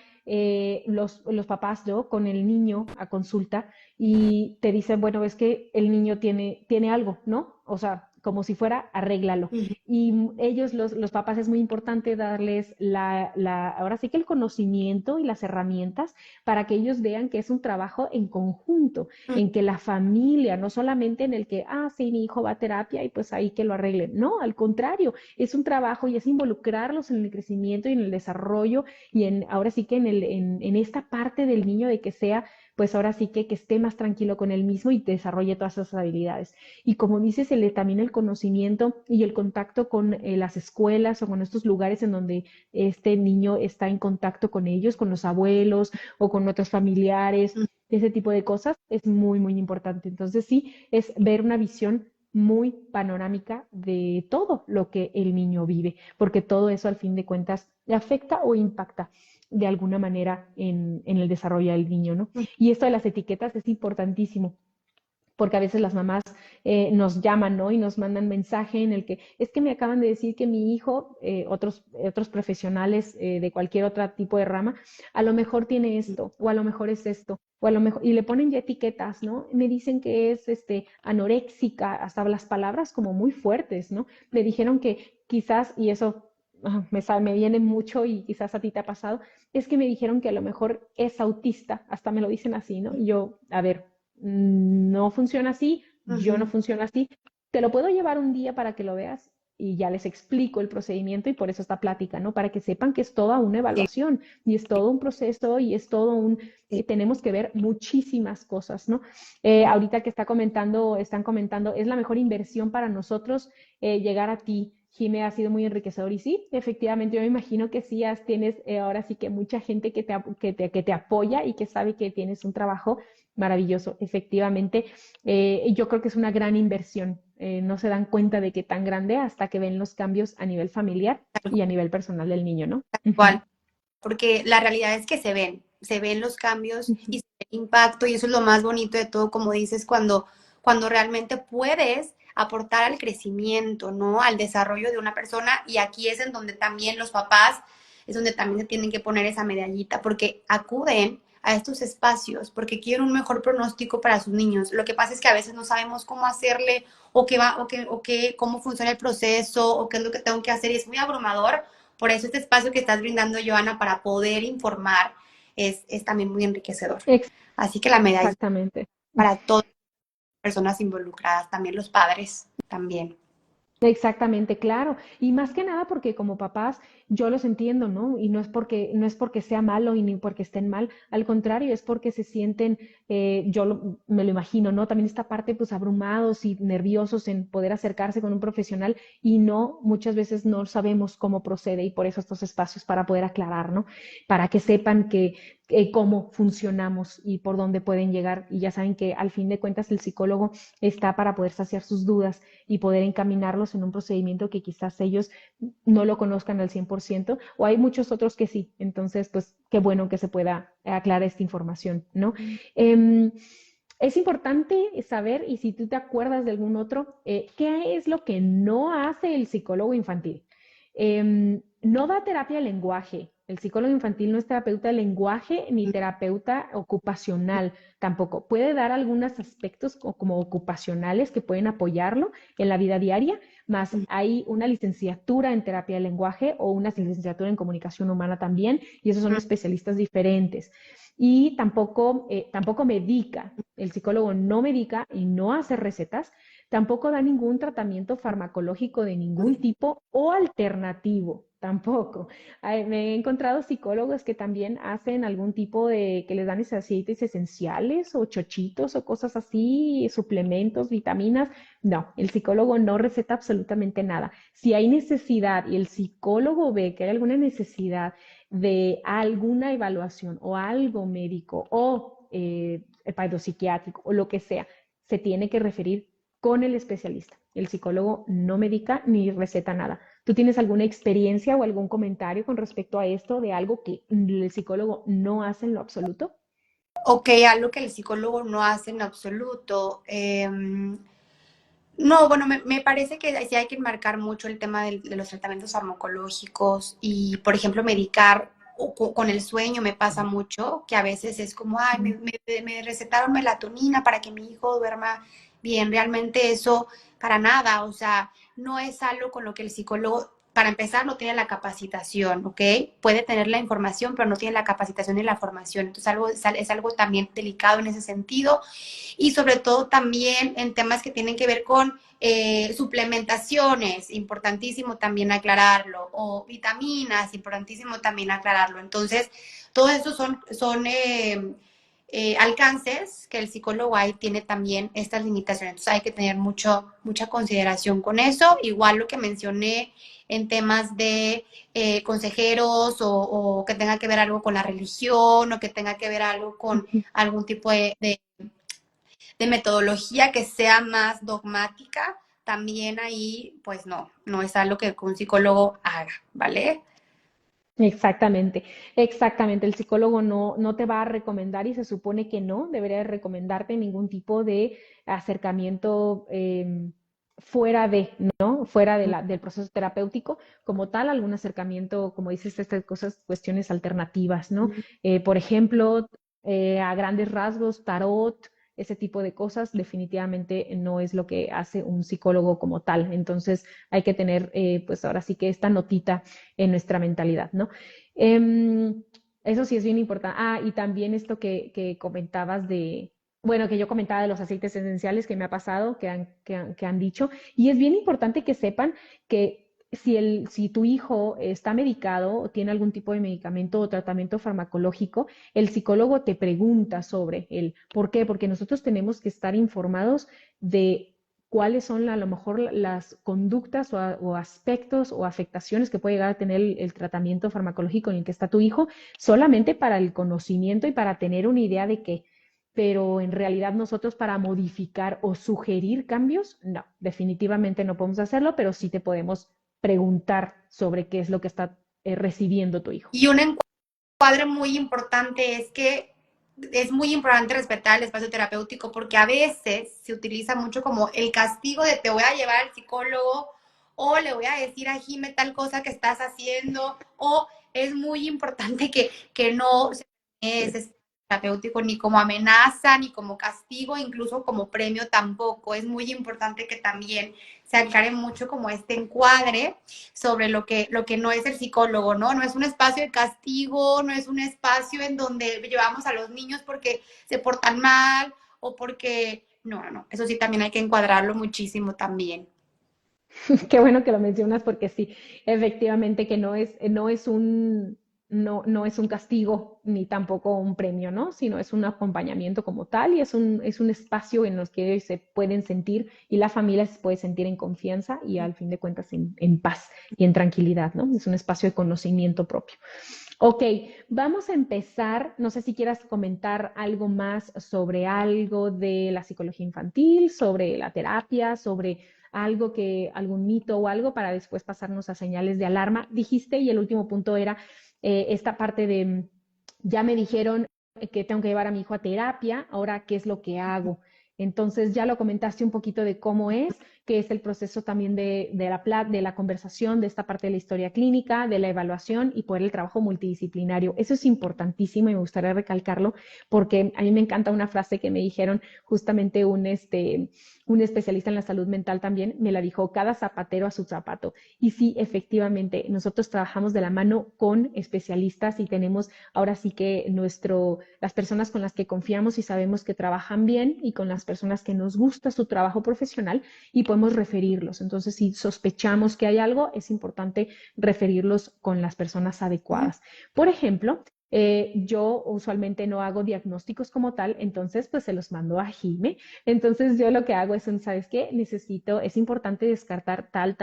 Speaker 2: los papás, ¿no? Con el niño a consulta y te dicen, bueno, es que el niño tiene algo, ¿no? O sea, como si fuera, arréglalo. Y ellos, los papás, es muy importante darles ahora sí que el conocimiento y las herramientas para que ellos vean que es un trabajo en conjunto, en que la familia, no solamente en el que, sí, mi hijo va a terapia y pues ahí que lo arreglen. No, al contrario, es un trabajo y es involucrarlos en el crecimiento y en el desarrollo y ahora sí que en esta parte del niño de que sea pues ahora sí que esté más tranquilo con él mismo y desarrolle todas esas habilidades. Y como dices, también el conocimiento y el contacto con las escuelas o con estos lugares en donde este niño está en contacto con ellos, con los abuelos o con otros familiares, ese tipo de cosas es muy, muy importante. Entonces sí, es ver una visión muy panorámica de todo lo que el niño vive, porque todo eso al fin de cuentas le afecta o impacta de alguna manera en el desarrollo del niño, ¿no? Y esto de las etiquetas es importantísimo porque a veces las mamás nos llaman, ¿no? Y nos mandan mensaje en el que es que me acaban de decir que mi hijo, otros profesionales de cualquier otro tipo de rama, a lo mejor tiene esto, o a lo mejor es esto, o a lo mejor, y le ponen ya etiquetas, ¿no? Me dicen que es anoréxica, hasta las palabras como muy fuertes, ¿no? Me dijeron que quizás, y eso me viene mucho y quizás a ti te ha pasado, es que me dijeron que a lo mejor es autista, hasta me lo dicen así, ¿no? Y yo, a ver, no funciona así, yo no funciona así. Te lo puedo llevar un día para que lo veas y ya les explico el procedimiento y por eso esta plática, ¿no? Para que sepan que es toda una
Speaker 3: Sí,
Speaker 2: evaluación y es todo un proceso y es todo
Speaker 3: sí.
Speaker 2: tenemos que ver muchísimas cosas, ¿no? Ahorita que están comentando, es la mejor inversión para nosotros llegar a ti. Jime, ha sido muy enriquecedor y sí, efectivamente, yo me imagino que sí, tienes ahora sí que mucha gente que te apoya y que sabe que tienes un trabajo maravilloso, efectivamente. Yo creo que es una gran inversión. No se dan cuenta de que tan grande hasta que ven los cambios a nivel familiar y a nivel personal del niño, ¿no? Ujú,
Speaker 3: Igual, porque la realidad es que se ven los cambios
Speaker 2: ujú.
Speaker 3: y se ve el impacto y eso es lo más bonito de todo, como dices, cuando realmente puedes aportar al crecimiento, ¿no? Al desarrollo de una persona y aquí es en donde también los papás, es donde también se tienen que poner esa medallita porque acuden a estos espacios porque quieren un mejor pronóstico para sus niños. Lo que pasa es que a veces no sabemos cómo hacerle o qué va o qué cómo funciona el proceso o qué es lo que tengo que hacer y es muy abrumador. Por eso este espacio que estás brindando, Joana, para poder informar es también muy enriquecedor. Así que la medalla
Speaker 2: Exactamente.
Speaker 3: para todas las personas involucradas, también los padres, también.
Speaker 2: Exactamente, claro. Y más que nada porque como papás yo los entiendo, ¿no? Y no es porque sea malo y ni porque estén mal, al contrario, es porque se sienten, me lo imagino, ¿no? También esta parte pues abrumados y nerviosos en poder acercarse con un profesional y no, muchas veces no sabemos cómo procede y por eso estos espacios para poder aclarar, ¿no? Para que sepan cómo funcionamos y por dónde pueden llegar. Y ya saben que al fin de cuentas el psicólogo está para poder saciar sus dudas y poder encaminarlos en un procedimiento que quizás ellos no lo conozcan al 100% o hay muchos otros que sí. Entonces, pues qué bueno que se pueda aclarar esta información, ¿no? Es importante saber, y si tú te acuerdas de algún otro, qué es lo que no hace el psicólogo infantil. No da terapia de lenguaje. El psicólogo infantil no es terapeuta de lenguaje ni terapeuta ocupacional tampoco. Puede dar algunos aspectos como ocupacionales que pueden apoyarlo en la vida diaria, más hay una licenciatura en terapia de lenguaje o una licenciatura en comunicación humana también, y esos son especialistas diferentes. Y tampoco medica, el psicólogo no medica y no hace recetas, tampoco da ningún tratamiento farmacológico de ningún tipo o alternativo, tampoco. Me he encontrado psicólogos que también hacen algún tipo que les dan esos aceites esenciales o chochitos o cosas así, suplementos, vitaminas. No, el psicólogo no receta absolutamente nada. Si hay necesidad y el psicólogo ve que hay alguna necesidad de alguna evaluación o algo médico o psiquiátrico o lo que sea, se tiene que referir con el especialista. El psicólogo no medica ni receta nada. ¿Tú tienes alguna experiencia o algún comentario con respecto a esto de algo que el psicólogo no hace en lo absoluto?
Speaker 3: Ok, algo que el psicólogo no hace en absoluto. No, bueno, me parece que sí hay que enmarcar mucho el tema de los tratamientos farmacológicos y, por ejemplo, medicar con el sueño me pasa mucho, que a veces es como, ay, me recetaron melatonina para que mi hijo duerma bien. Realmente eso, para nada, o sea, no es algo con lo que el psicólogo, para empezar, no tiene la capacitación, ¿ok? Puede tener la información, pero no tiene la capacitación ni la formación. Entonces, es algo también delicado en ese sentido y sobre todo también en temas que tienen que ver con suplementaciones, importantísimo también aclararlo, o vitaminas, importantísimo también aclararlo. Entonces, todo eso son alcances, que el psicólogo ahí tiene también estas limitaciones. Entonces hay que tener mucha consideración con eso. Igual lo que mencioné en temas de consejeros o que tenga que ver algo con la religión o que tenga que ver algo con algún tipo de metodología que sea más dogmática, también ahí pues no es algo que un psicólogo haga, ¿vale?
Speaker 2: Exactamente, exactamente. El psicólogo no te va a recomendar y se supone que no debería de recomendarte ningún tipo de acercamiento fuera de, ¿no? Fuera de del proceso terapéutico como tal, algún acercamiento, como dices, estas cosas, cuestiones alternativas, ¿no? Por ejemplo, a grandes rasgos, tarot, ese tipo de cosas definitivamente no es lo que hace un psicólogo como tal. Entonces hay que tener, pues ahora sí que esta notita en nuestra mentalidad, ¿no? Eso sí es bien importante. Ah, y también esto que comentabas de, bueno, que yo comentaba de los aceites esenciales que me ha pasado, que han dicho, y es bien importante que sepan que si tu hijo está medicado o tiene algún tipo de medicamento o tratamiento farmacológico, el psicólogo te pregunta sobre él. ¿Por qué? Porque nosotros tenemos que estar informados de cuáles son a lo mejor las conductas o aspectos o afectaciones que puede llegar a tener el tratamiento farmacológico en el que está tu hijo, solamente para el conocimiento y para tener una idea de qué. Pero en realidad nosotros para modificar o sugerir cambios, no, definitivamente no podemos hacerlo, pero sí te podemos preguntar sobre qué es lo que está recibiendo tu hijo.
Speaker 3: Y un encuadre muy importante es que es muy importante respetar el espacio terapéutico porque a veces se utiliza mucho como el castigo de te voy a llevar al psicólogo o le voy a decir a Jime tal cosa que estás haciendo o es muy importante que no se terapéutico ni como amenaza, ni como castigo, incluso como premio tampoco. Es muy importante que también se aclare mucho como este encuadre sobre lo que no es el psicólogo, ¿no? No es un espacio de castigo, no es un espacio en donde llevamos a los niños porque se portan mal o porque... No, eso sí también hay que encuadrarlo muchísimo también.
Speaker 2: Qué bueno que lo mencionas porque sí, efectivamente que no es un castigo ni tampoco un premio, ¿no? Sino es un acompañamiento como tal y es un espacio en los que se pueden sentir y la familia se puede sentir en confianza y al fin de cuentas en paz y en tranquilidad, ¿no? Es un espacio de conocimiento propio. Ok, vamos a empezar. No sé si quieras comentar algo más sobre algo de la psicología infantil, sobre la terapia, sobre algún mito o algo para después pasarnos a señales de alarma. Dijiste, y el último punto era esta parte de, ya me dijeron que tengo que llevar a mi hijo a terapia, ahora, ¿qué es lo que hago? Entonces ya lo comentaste un poquito de cómo es, que es el proceso también de la conversación, de esta parte de la historia clínica, de la evaluación y por el trabajo multidisciplinario. Eso es importantísimo y me gustaría recalcarlo porque a mí me encanta una frase que me dijeron justamente un especialista en la salud mental también, me la dijo, cada zapatero a su zapato. Y sí, efectivamente, nosotros trabajamos de la mano con especialistas y tenemos ahora sí que las personas con las que confiamos y sabemos que trabajan bien y con las personas que nos gusta su trabajo profesional y podemos referirlos. Entonces, si sospechamos que hay algo, es importante referirlos con las personas adecuadas. Por ejemplo, yo usualmente no hago diagnósticos como tal, entonces pues se los mando a Jime. Entonces yo lo que hago es, ¿sabes qué? Es importante descartar tal,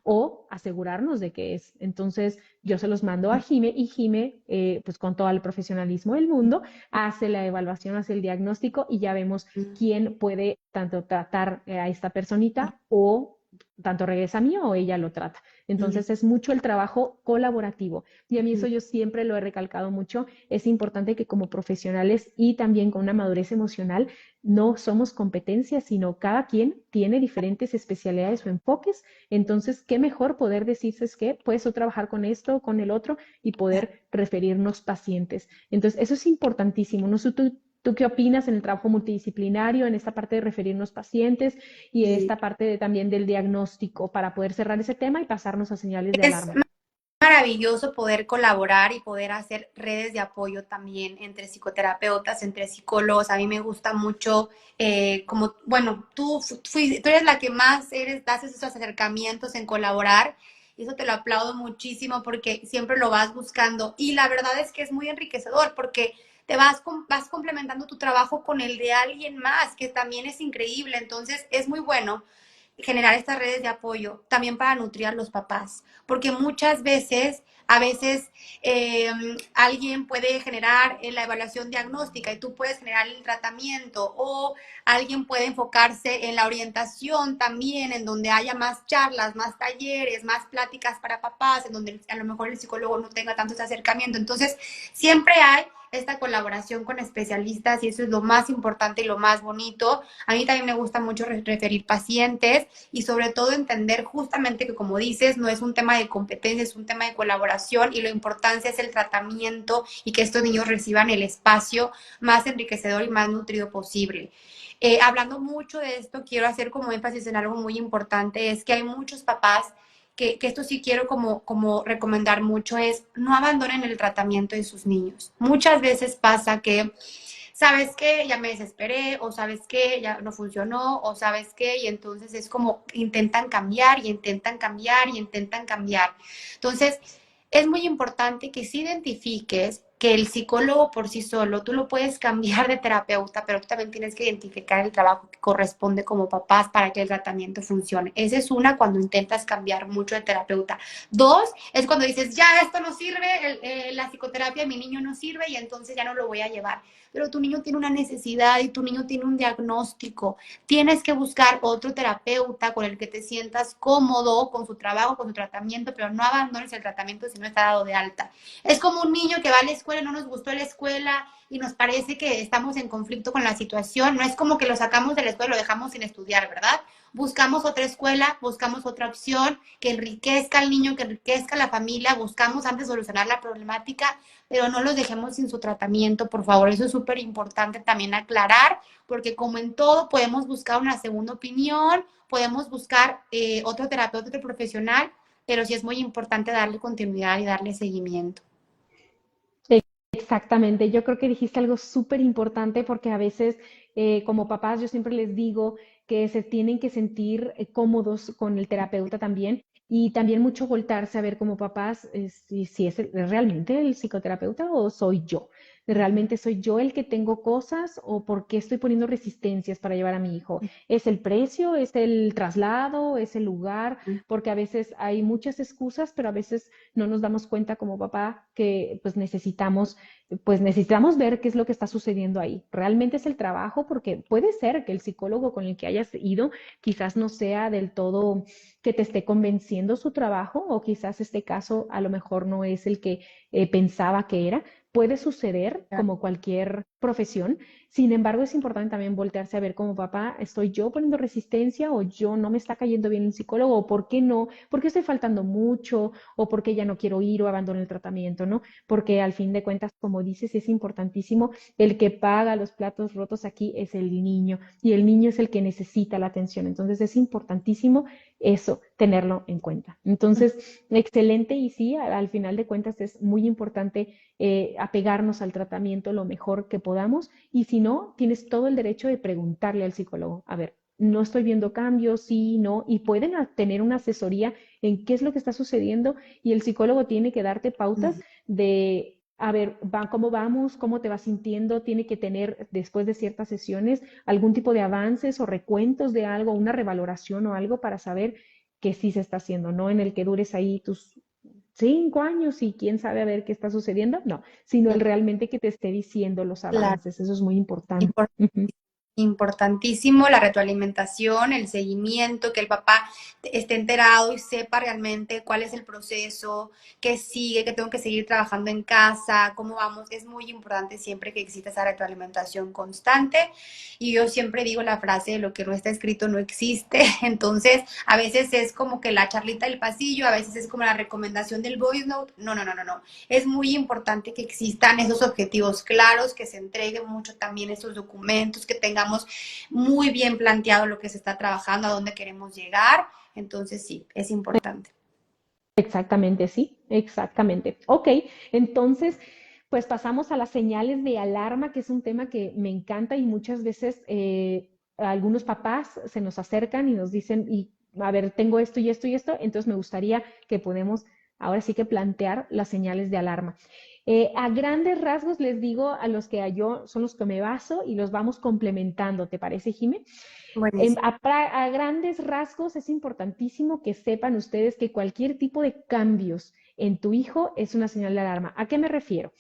Speaker 2: o asegurarnos de que es. Entonces yo se los mando a Jime y Jime, pues con todo el profesionalismo del mundo, hace la evaluación, hace el diagnóstico y ya vemos quién puede tanto tratar a esta personita o tanto regresa a mí o ella lo trata. Entonces es mucho el trabajo colaborativo y a mí eso yo siempre lo he recalcado mucho. Es importante que como profesionales y también con una madurez emocional no somos competencias, sino cada quien tiene diferentes especialidades o enfoques. Entonces, qué mejor poder decirse es que puedes trabajar con esto, con el otro y poder referirnos pacientes. Entonces, eso es importantísimo. No sé tú qué opinas en el trabajo multidisciplinario, en esta parte de referirnos pacientes y esta parte también del diagnóstico para poder cerrar ese tema y pasarnos a señales de
Speaker 3: Es
Speaker 2: alarma.
Speaker 3: maravilloso poder colaborar y poder hacer redes de apoyo también entre psicoterapeutas, entre psicólogos. A mí me gusta mucho, como, bueno, tú eres la que más haces esos acercamientos en colaborar. Y eso te lo aplaudo muchísimo porque siempre lo vas buscando. Y la verdad es que es muy enriquecedor porque vas complementando tu trabajo con el de alguien más, que también es increíble. Entonces, es muy bueno generar estas redes de apoyo también para nutrir a los papás, porque muchas veces, a veces alguien puede generar la evaluación diagnóstica y tú puedes generar el tratamiento, o alguien puede enfocarse en la orientación también, en donde haya más charlas, más talleres, más pláticas para papás, en donde a lo mejor el psicólogo no tenga tanto ese acercamiento. Entonces, siempre hay esta colaboración con especialistas y eso es lo más importante y lo más bonito. A mí también me gusta mucho referir pacientes y sobre todo entender justamente que, como dices, no es un tema de competencia, es un tema de colaboración y la importancia es el tratamiento y que estos niños reciban el espacio más enriquecedor y más nutrido posible. Hablando mucho de esto, quiero hacer como énfasis en algo muy importante, es que hay muchos papás que esto sí quiero como recomendar mucho, es no abandonen el tratamiento de sus niños. Muchas veces pasa que, ¿sabes qué? Ya me desesperé, o ¿sabes qué? Ya no funcionó, o ¿sabes qué? Y entonces es como intentan cambiar y intentan cambiar y intentan cambiar. Entonces, es muy importante que si identifiques que el psicólogo por sí solo, tú lo puedes cambiar de terapeuta, pero tú también tienes que identificar el trabajo que corresponde como papás para que el tratamiento funcione. Esa es una, cuando intentas cambiar mucho de terapeuta. Dos, es cuando dices, ya esto no sirve, la psicoterapia de mi niño no sirve y entonces ya no lo voy a llevar. Pero tu niño tiene una necesidad y tu niño tiene un diagnóstico. Tienes que buscar otro terapeuta con el que te sientas cómodo con su trabajo, con su tratamiento, pero no abandones el tratamiento si no está dado de alta. Es como un niño que va a la escuela y no nos gustó la escuela y nos parece que estamos en conflicto con la situación. No es como que lo sacamos de la escuela y lo dejamos sin estudiar, ¿verdad? Buscamos otra escuela, buscamos otra opción que enriquezca al niño, que enriquezca a la familia, buscamos antes solucionar la problemática, pero no los dejemos sin su tratamiento, por favor. Eso es súper importante también aclarar, porque como en todo podemos buscar una segunda opinión, podemos buscar otro terapeuta, otro profesional, pero sí es muy importante darle continuidad y darle seguimiento.
Speaker 2: Exactamente, yo creo que dijiste algo súper importante porque a veces como papás yo siempre les digo que se tienen que sentir cómodos con el terapeuta también y también mucho voltarse a ver como papás si es realmente el psicoterapeuta o soy yo. ¿Realmente soy yo el que tengo cosas o por qué estoy poniendo resistencias para llevar a mi hijo? ¿Es el precio? ¿Es el traslado? ¿Es el lugar? Porque a veces hay muchas excusas, pero a veces no nos damos cuenta como papá que pues necesitamos ver qué es lo que está sucediendo ahí. ¿Realmente es el trabajo? Porque puede ser que el psicólogo con el que hayas ido quizás no sea del todo que te esté convenciendo su trabajo o quizás este caso a lo mejor no es el que pensaba que era. Puede suceder como cualquier profesión. Sin embargo, es importante también voltearse a ver como papá, ¿estoy yo poniendo resistencia o yo no me está cayendo bien el psicólogo? ¿O por qué no? ¿Por qué estoy faltando mucho? ¿O por qué ya no quiero ir o abandono el tratamiento? ¿No? Porque al fin de cuentas, como dices, es importantísimo, el que paga los platos rotos aquí es el niño y el niño es el que necesita la atención. Entonces es importantísimo eso, tenerlo en cuenta. Entonces, excelente y sí, al final de cuentas es muy importante apegarnos al tratamiento lo mejor que podamos y si no, tienes todo el derecho de preguntarle al psicólogo, a ver, no estoy viendo cambios, sí, no, y pueden tener una asesoría en qué es lo que está sucediendo y el psicólogo tiene que darte pautas de, a ver, cómo vamos, cómo te vas sintiendo, tiene que tener después de ciertas sesiones algún tipo de avances o recuentos de algo, una revaloración o algo para saber que sí se está haciendo, no en el que dures ahí tus 5 años y quién sabe a ver qué está sucediendo, no, sino el realmente que te esté diciendo los
Speaker 3: Claro.
Speaker 2: avances, eso es muy importante. Ujú.
Speaker 3: Importantísimo la retroalimentación, el seguimiento, que el papá esté enterado y sepa realmente cuál es el proceso, qué sigue, que tengo que seguir trabajando en casa, cómo vamos. Es muy importante siempre que exista esa retroalimentación constante. Y yo siempre digo la frase, lo que no está escrito no existe. Entonces, a veces es como que la charlita del pasillo, a veces es como la recomendación del voice note. No, no, no, no, no. Es muy importante que existan esos objetivos claros, que se entreguen mucho también esos documentos, que tengamos muy bien planteado lo que se está trabajando, a dónde queremos llegar. Entonces, sí, es importante.
Speaker 2: Exactamente, sí, exactamente. Ok, entonces, pues pasamos a las señales de alarma, que es un tema que me encanta y muchas veces algunos papás se nos acercan y nos dicen, y a ver, tengo esto y esto y esto, entonces me gustaría que podemos ahora sí que plantear las señales de alarma. A grandes rasgos les digo a los que yo son los que me baso y los vamos complementando, ¿te parece, Jimé?
Speaker 3: Buenísimo.
Speaker 2: A grandes rasgos es importantísimo que sepan ustedes que cualquier tipo de cambios en tu hijo es una señal de alarma. ¿A qué me refiero?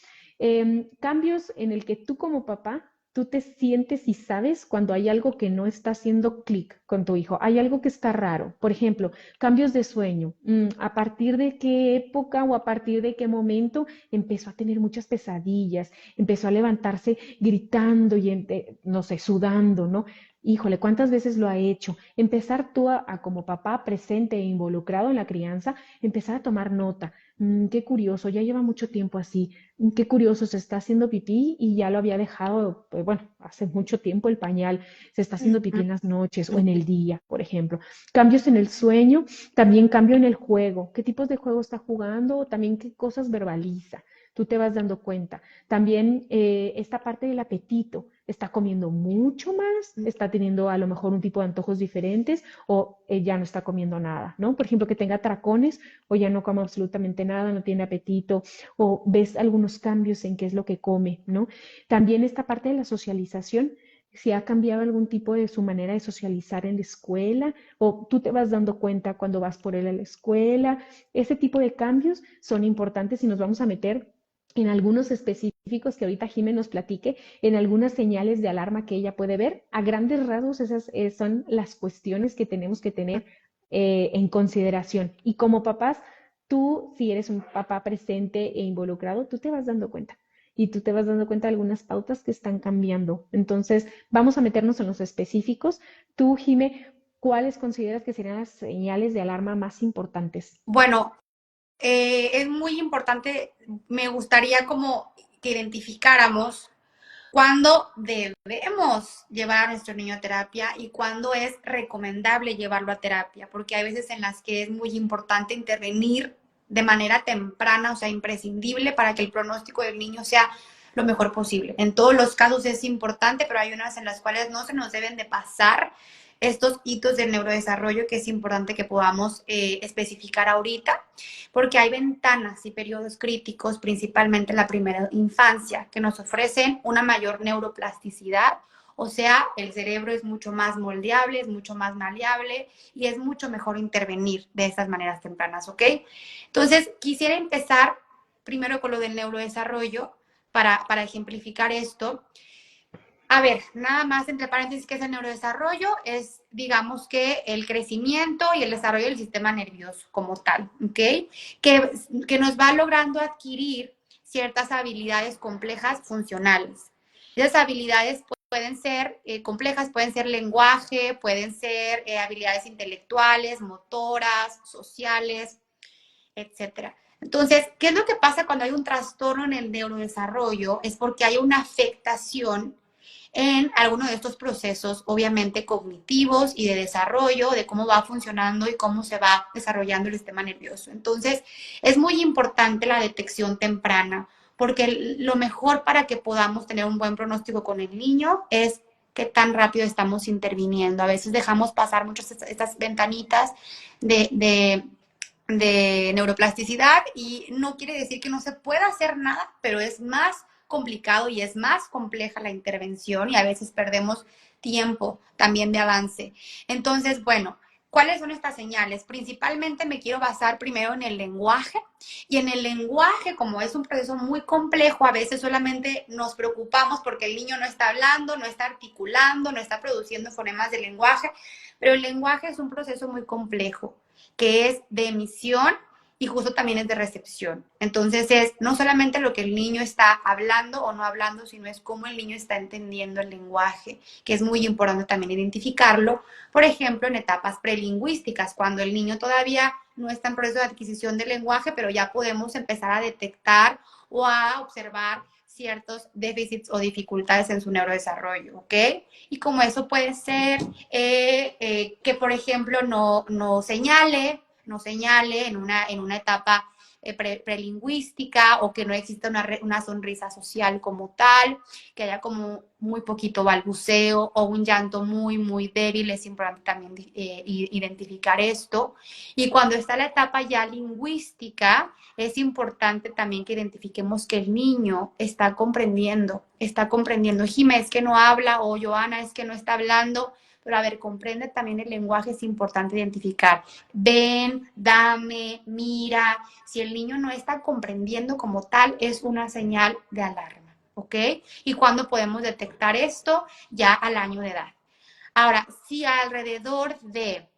Speaker 2: Cambios en el que tú como papá, tú te sientes y sabes cuando hay algo que no está haciendo clic con tu hijo, hay algo que está raro. Por ejemplo, cambios de sueño. ¿A partir de qué época o a partir de qué momento empezó a tener muchas pesadillas? Empezó a levantarse gritando y, no sé, sudando, ¿no? Híjole, ¿cuántas veces lo ha hecho? Empezar tú como papá presente e involucrado en la crianza, empezar a tomar nota. Qué curioso, ya lleva mucho tiempo así. Qué curioso, se está haciendo pipí y ya lo había dejado, pues, bueno, hace mucho tiempo el pañal. Se está haciendo pipí en las noches o en el día, por ejemplo. Cambios en el sueño, también cambio en el juego. ¿Qué tipos de juego está jugando? También qué cosas verbaliza. Tú te vas dando cuenta. También esta parte del apetito, está comiendo mucho más, está teniendo a lo mejor un tipo de antojos diferentes o ya no está comiendo nada, ¿no? Por ejemplo, que tenga tracones o ya no come absolutamente nada, no tiene apetito o ves algunos cambios en qué es lo que come, ¿no? También esta parte de la socialización, si ha cambiado algún tipo de su manera de socializar en la escuela o tú te vas dando cuenta cuando vas por él a la escuela, ese tipo de cambios son importantes y nos vamos a meter en algunos específicos que ahorita Jimé nos platique, en algunas señales de alarma que ella puede ver. A grandes rasgos, esas son las cuestiones que tenemos que tener en consideración. Y como papás, tú, si eres un papá presente e involucrado, tú te vas dando cuenta. Y tú te vas dando cuenta de algunas pautas que están cambiando. Entonces, vamos a meternos en los específicos. Tú, Jimé, ¿cuáles consideras que serían las señales de alarma más importantes?
Speaker 3: Bueno, es muy importante, me gustaría como que identificáramos cuándo debemos llevar a nuestro niño a terapia y cuándo es recomendable llevarlo a terapia, porque hay veces en las que es muy importante intervenir de manera temprana, o sea, imprescindible para que el pronóstico del niño sea lo mejor posible. En todos los casos es importante, pero hay unas en las cuales no se nos deben de pasar estos hitos del neurodesarrollo que es importante que podamos especificar ahorita, porque hay ventanas y periodos críticos, principalmente en la primera infancia, que nos ofrecen una mayor neuroplasticidad, o sea, el cerebro es mucho más moldeable, es mucho más maleable y es mucho mejor intervenir de estas maneras tempranas, ¿ok? Entonces, quisiera empezar primero con lo del neurodesarrollo para ejemplificar esto. A ver, nada más entre paréntesis, ¿qué es el neurodesarrollo? Es, digamos que el crecimiento y el desarrollo del sistema nervioso como tal, ¿ok? Que nos va logrando adquirir ciertas habilidades complejas funcionales. Esas habilidades pueden ser complejas, pueden ser lenguaje, pueden ser habilidades intelectuales, motoras, sociales, etcétera. Entonces, ¿qué es lo que pasa cuando hay un trastorno en el neurodesarrollo? Es porque hay una afectación en alguno de estos procesos, obviamente cognitivos y de desarrollo, de cómo va funcionando y cómo se va desarrollando el sistema nervioso. Entonces, es muy importante la detección temprana, porque lo mejor para que podamos tener un buen pronóstico con el niño es qué tan rápido estamos interviniendo. A veces dejamos pasar muchas estas ventanitas de neuroplasticidad y no quiere decir que no se pueda hacer nada, pero es más complicado y es más compleja la intervención y a veces perdemos tiempo también de avance. Entonces, bueno, ¿cuáles son estas señales? Principalmente me quiero basar primero en el lenguaje y en el lenguaje, como es un proceso muy complejo, a veces solamente nos preocupamos porque el niño no está hablando, no está articulando, no está produciendo fonemas de lenguaje, pero el lenguaje es un proceso muy complejo que es de emisión y justo también es de recepción. Entonces es no solamente lo que el niño está hablando o no hablando, sino es cómo el niño está entendiendo el lenguaje, que es muy importante también identificarlo, por ejemplo, en etapas prelingüísticas, cuando el niño todavía no está en proceso de adquisición del lenguaje, pero ya podemos empezar a detectar o a observar ciertos déficits o dificultades en su neurodesarrollo, ¿ok? Y como eso puede ser que, por ejemplo, no señale, no señale en una etapa prelingüística, o que no exista una sonrisa social como tal, que haya como muy poquito balbuceo o un llanto muy, muy débil. Es importante también identificar esto. Y cuando está la etapa ya lingüística, es importante también que identifiquemos que el niño está comprendiendo. Jimé, es que no habla, o Joana, es que no está hablando. Pero a ver, comprende también el lenguaje, es importante identificar. Ven, dame, mira. Si el niño no está comprendiendo como tal, es una señal de alarma, ¿ok? ¿Y cuándo podemos detectar esto? Ya al año de edad. Ahora, si alrededor de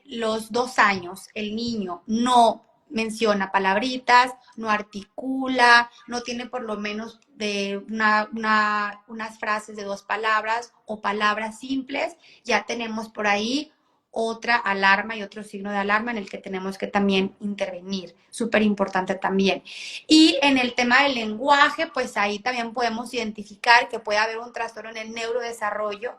Speaker 3: los 2 años el niño no menciona palabritas, no articula, no tiene por lo menos de unas frases de 2 palabras o palabras simples, ya tenemos por ahí otra alarma y otro signo de alarma en el que tenemos que también intervenir. Súper importante también. Y en el tema del lenguaje, pues ahí también podemos identificar que puede haber un trastorno en el neurodesarrollo.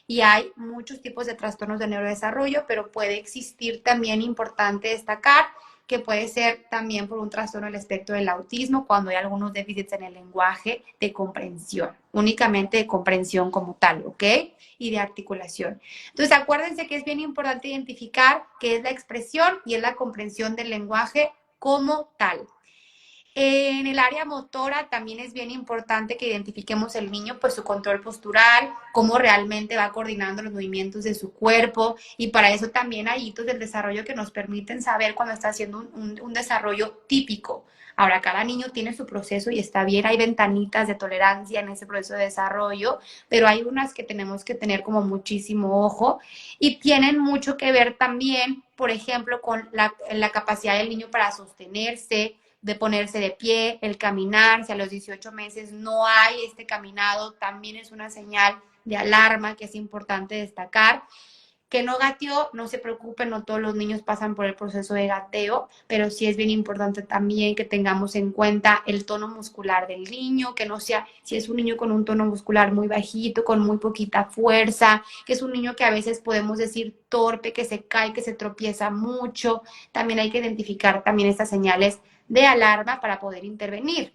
Speaker 3: Y hay muchos tipos de trastornos de neurodesarrollo, pero puede existir también, importante destacar, que puede ser también por un trastorno del espectro del autismo, cuando hay algunos déficits en el lenguaje de comprensión, únicamente de comprensión como tal, ¿ok? Y de articulación. Entonces, acuérdense que es bien importante identificar qué es la expresión y es la comprensión del lenguaje como tal. En el área motora también es bien importante que identifiquemos el niño, pues su control postural, cómo realmente va coordinando los movimientos de su cuerpo, y para eso también hay hitos del desarrollo que nos permiten saber cuando está haciendo un desarrollo típico. Ahora, cada niño tiene su proceso y está bien, hay ventanitas de tolerancia en ese proceso de desarrollo, pero hay unas que tenemos que tener como muchísimo ojo, y tienen mucho que ver también, por ejemplo, con la capacidad del niño para sostenerse, de ponerse de pie, el caminar. Si a los 18 meses no hay este caminado, también es una señal de alarma que es importante destacar. Que no gateó, no se preocupen, no todos los niños pasan por el proceso de gateo, pero sí es bien importante también que tengamos en cuenta el tono muscular del niño, que no sea, si es un niño con un tono muscular muy bajito, con muy poquita fuerza, que es un niño que a veces podemos decir torpe, que se cae, que se tropieza mucho. También hay que identificar también estas señales de alarma para poder intervenir.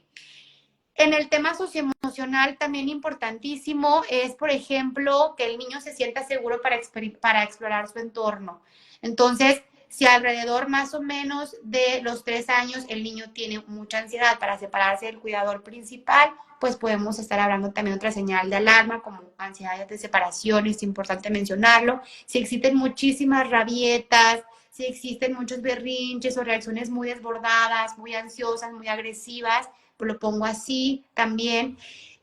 Speaker 3: En el tema socioemocional también importantísimo es, por ejemplo, que el niño se sienta seguro para explorar su entorno. Entonces, si alrededor más o menos de los 3 años el niño tiene mucha ansiedad para separarse del cuidador principal, pues podemos estar hablando también de otra señal de alarma, como ansiedad de separación. Es importante mencionarlo. Si existen muchísimas rabietas, si existen muchos berrinches o reacciones muy desbordadas, muy ansiosas, muy agresivas, pues lo pongo así también,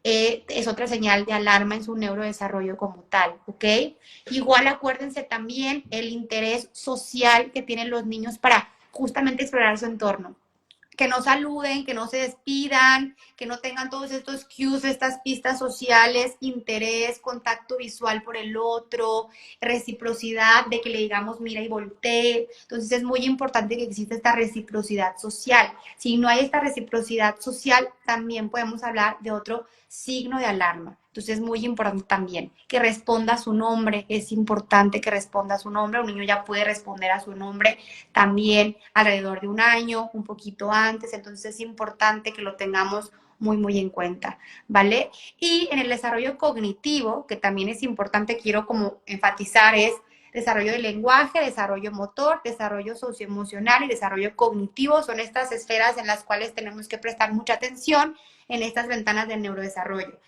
Speaker 3: es otra señal de alarma en su neurodesarrollo como tal, ¿ok? Igual acuérdense también el interés social que tienen los niños para justamente explorar su entorno. Que no saluden, que no se despidan, que no tengan todos estos cues, estas pistas sociales, interés, contacto visual por el otro, reciprocidad, de que le digamos mira y voltee. Entonces es muy importante que exista esta reciprocidad social. Si no hay esta reciprocidad social, también podemos hablar de otro signo de alarma. Entonces es muy importante también que responda a su nombre. Es importante que responda a su nombre. Un niño ya puede responder a su nombre también alrededor de 1 año, un poquito antes. Entonces es importante que lo tengamos muy, muy en cuenta, ¿vale? Y en el desarrollo cognitivo, que también es importante, quiero como enfatizar, es desarrollo del lenguaje, desarrollo motor, desarrollo socioemocional y desarrollo cognitivo. Son estas esferas en las cuales tenemos que prestar mucha atención en estas ventanas del neurodesarrollo.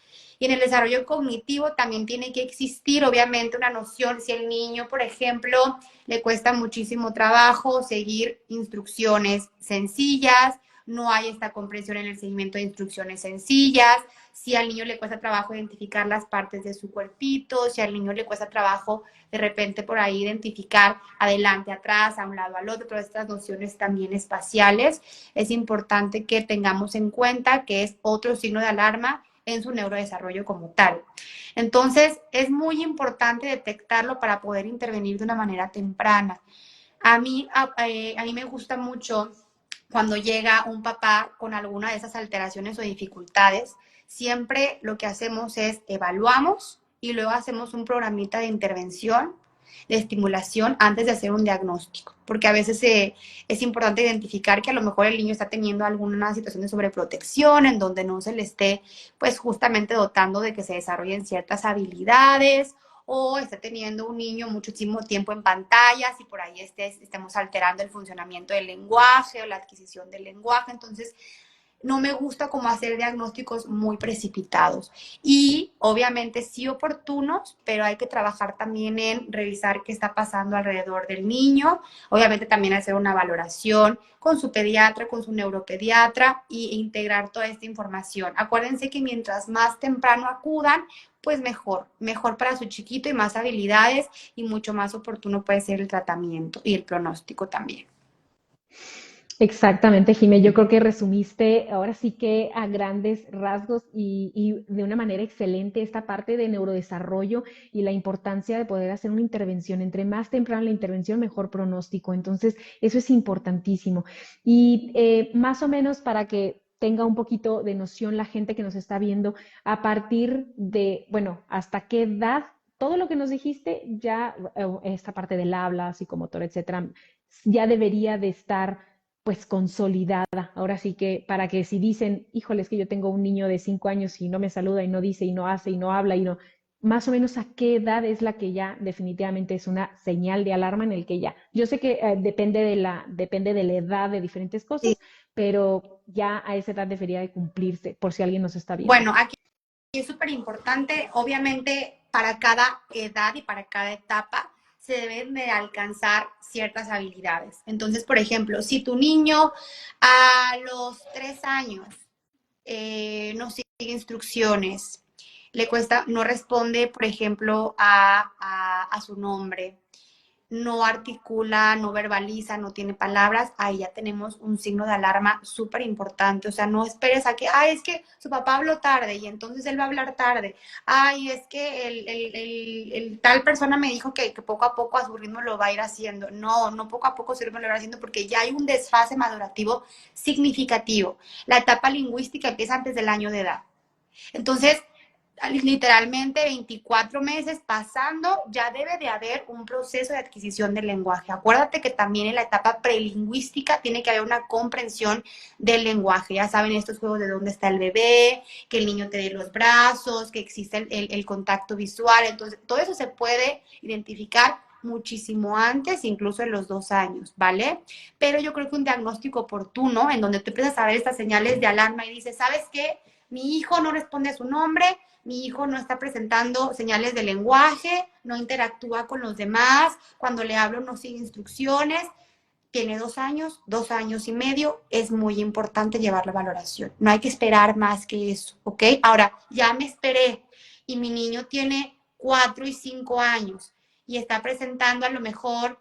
Speaker 3: Y en el desarrollo cognitivo también tiene que existir, obviamente, una noción. Si el niño, por ejemplo, le cuesta muchísimo trabajo seguir instrucciones sencillas, no hay esta comprensión en el seguimiento de instrucciones sencillas, si al niño le cuesta trabajo identificar las partes de su cuerpito, si al niño le cuesta trabajo de repente por ahí identificar adelante, atrás, a un lado, al otro, todas estas nociones también espaciales, es importante que tengamos en cuenta que es otro signo de alarma en su neurodesarrollo como tal. Entonces, es muy importante detectarlo para poder intervenir de una manera temprana. A mí me gusta mucho cuando llega un papá con alguna de esas alteraciones o dificultades. Siempre lo que hacemos es evaluamos y luego hacemos un programita de intervención de estimulación antes de hacer un diagnóstico, porque a veces es importante identificar que a lo mejor el niño está teniendo alguna situación de sobreprotección en donde no se le esté pues justamente dotando de que se desarrollen ciertas habilidades, o esté teniendo un niño muchísimo tiempo en pantallas y por ahí estemos alterando el funcionamiento del lenguaje o la adquisición del lenguaje. Entonces, no me gusta como hacer diagnósticos muy precipitados y obviamente sí oportunos, pero hay que trabajar también en revisar qué está pasando alrededor del niño, obviamente también hacer una valoración con su pediatra, con su neuropediatra e integrar toda esta información. Acuérdense que mientras más temprano acudan, pues mejor para su chiquito y más habilidades y mucho más oportuno puede ser el tratamiento y el pronóstico también.
Speaker 2: Exactamente, Jimé. Yo creo que resumiste ahora sí que a grandes rasgos y de una manera excelente esta parte de neurodesarrollo y la importancia de poder hacer una intervención. Entre más temprano la intervención, mejor pronóstico. Entonces, eso es importantísimo. Y más o menos para que tenga un poquito de noción la gente que nos está viendo, a partir de, bueno, hasta qué edad, todo lo que nos dijiste, ya esta parte del habla, psicomotor, etcétera, ya debería de estar pues consolidada. Ahora sí que para que si dicen, híjole, es que yo tengo un niño de 5 años y no me saluda y no dice y no hace y no habla y no, más o menos a qué edad es la que ya definitivamente es una señal de alarma en el que ya, yo sé que depende de la edad de diferentes
Speaker 3: Sí.
Speaker 2: cosas, pero ya a esa edad debería de cumplirse, por si alguien nos está viendo.
Speaker 3: Bueno, aquí es súper importante, obviamente, para cada edad y para cada etapa se deben de alcanzar ciertas habilidades. Entonces, por ejemplo, si tu niño a los 3 años no sigue instrucciones, le cuesta, no responde, por ejemplo, a su nombre, no articula, no verbaliza, no tiene palabras, ahí ya tenemos un signo de alarma súper importante. O sea, no esperes a que, ay, es que su papá habló tarde y entonces él va a hablar tarde. Ay, es que el tal persona me dijo que poco a poco a su ritmo lo va a ir haciendo. No, no poco a poco a su ritmo lo va a ir haciendo porque ya hay un desfase madurativo significativo. La etapa lingüística empieza antes del año de edad. Entonces, literalmente 24 meses pasando, ya debe de haber un proceso de adquisición del lenguaje. Acuérdate que también en la etapa prelingüística tiene que haber una comprensión del lenguaje. Ya saben estos juegos de dónde está el bebé, que el niño te dé los brazos, que existe el contacto visual. Entonces, todo eso se puede identificar muchísimo antes, incluso en los 2 años, ¿vale? Pero yo creo que un diagnóstico oportuno, en donde tú empiezas a ver estas señales de alarma y dices, ¿sabes qué? Mi hijo no responde a su nombre, mi hijo no está presentando señales de lenguaje, no interactúa con los demás, cuando le hablo no sigue instrucciones, tiene 2 años, 2 años y medio, es muy importante llevar la valoración. No hay que esperar más que eso, ¿ok? Ahora, ya me esperé y mi niño tiene 4 y 5 años y está presentando a lo mejor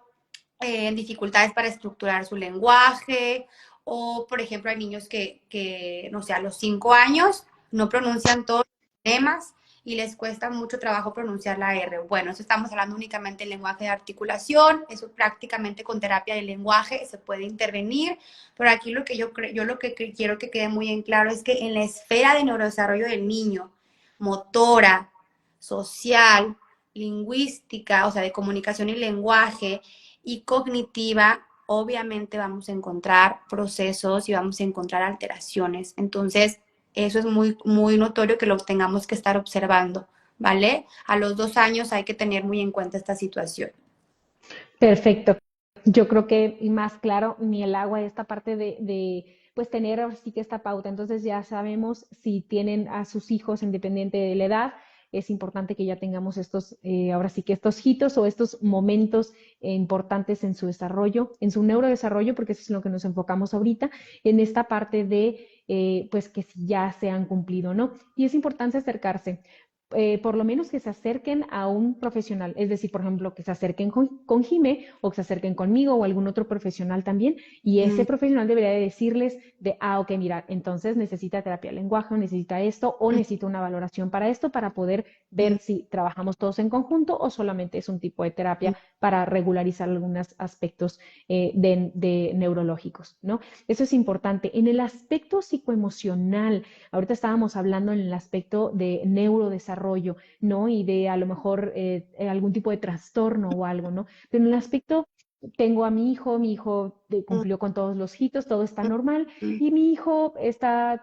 Speaker 3: dificultades para estructurar su lenguaje, o por ejemplo hay niños que no sé, a los 5 años no pronuncian todos los temas y les cuesta mucho trabajo pronunciar la R. Bueno, eso estamos hablando únicamente del lenguaje de articulación, eso prácticamente con terapia del lenguaje se puede intervenir, pero aquí lo que yo lo que quiero que quede muy en claro es que en la esfera de neurodesarrollo del niño, motora, social, lingüística, o sea, de comunicación y lenguaje, y cognitiva, obviamente vamos a encontrar procesos y vamos a encontrar alteraciones. Entonces, eso es muy, muy notorio que lo tengamos que estar observando, ¿vale? A los 2 años hay que tener muy en cuenta esta situación.
Speaker 2: Perfecto. Yo creo que y más claro, ni el agua, esta parte pues tener ahora sí que esta pauta. Entonces ya sabemos si tienen a sus hijos independiente de la edad, es importante que ya tengamos estos, ahora sí que estos hitos o estos momentos importantes en su desarrollo, en su neurodesarrollo, porque eso es en lo que nos enfocamos ahorita, en esta parte de, pues que si ya se han cumplido, ¿no? Y es importante acercarse. Por lo menos que se acerquen a un profesional, es decir, por ejemplo, que se acerquen con Jime o que se acerquen conmigo o algún otro profesional también, y ese profesional debería de decirles de, ok, mira, entonces necesita terapia de lenguaje, o necesita esto, o necesita una valoración para esto, para poder ver si trabajamos todos en conjunto o solamente es un tipo de terapia para regularizar algunos aspectos de neurológicos, ¿no? Eso es importante. En el aspecto psicoemocional, ahorita estábamos hablando en el aspecto de neurodesarrollo, neurodesarrollo, ¿no? Y de a lo mejor algún tipo de trastorno o algo, ¿no? Pero en el aspecto, tengo a mi hijo cumplió con todos los hitos, todo está normal, y mi hijo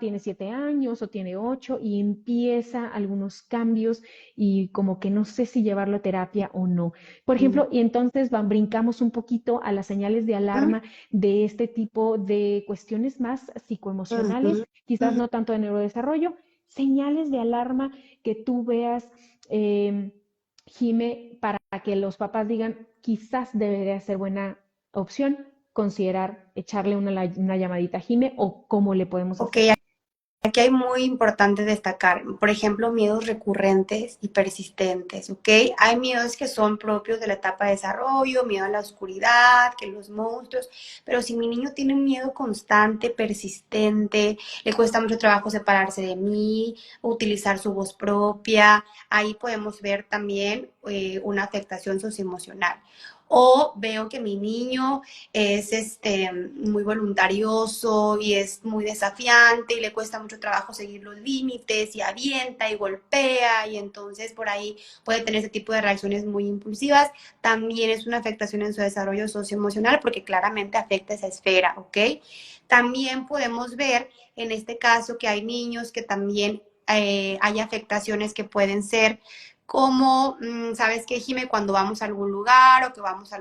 Speaker 2: tiene 7 años o tiene 8 y empieza algunos cambios y como que no sé si llevarlo a terapia o no. Por ejemplo, y entonces brincamos un poquito a las señales de alarma de este tipo de cuestiones más psicoemocionales, quizás no tanto de neurodesarrollo, señales de alarma que tú veas, eh, Jime, para que los papás digan, quizás debería ser buena opción considerar echarle una llamadita a Jime o cómo le podemos
Speaker 3: Ok,
Speaker 2: hacer.
Speaker 3: aquí hay muy importante destacar, por ejemplo, miedos recurrentes y persistentes, ¿ok? Hay miedos que son propios de la etapa de desarrollo, miedo a la oscuridad, que los monstruos, pero si mi niño tiene un miedo constante, persistente, le cuesta mucho trabajo separarse de mí, utilizar su voz propia, ahí podemos ver también una afectación socioemocional. O veo que mi niño es muy voluntarioso y es muy desafiante y le cuesta mucho trabajo seguir los límites y avienta y golpea y entonces por ahí puede tener ese tipo de reacciones muy impulsivas. También es una afectación en su desarrollo socioemocional porque claramente afecta esa esfera, ¿ok? También podemos ver en este caso que hay niños que también hay afectaciones que pueden ser como, ¿sabes qué, Jime? Cuando vamos a algún lugar o que vamos a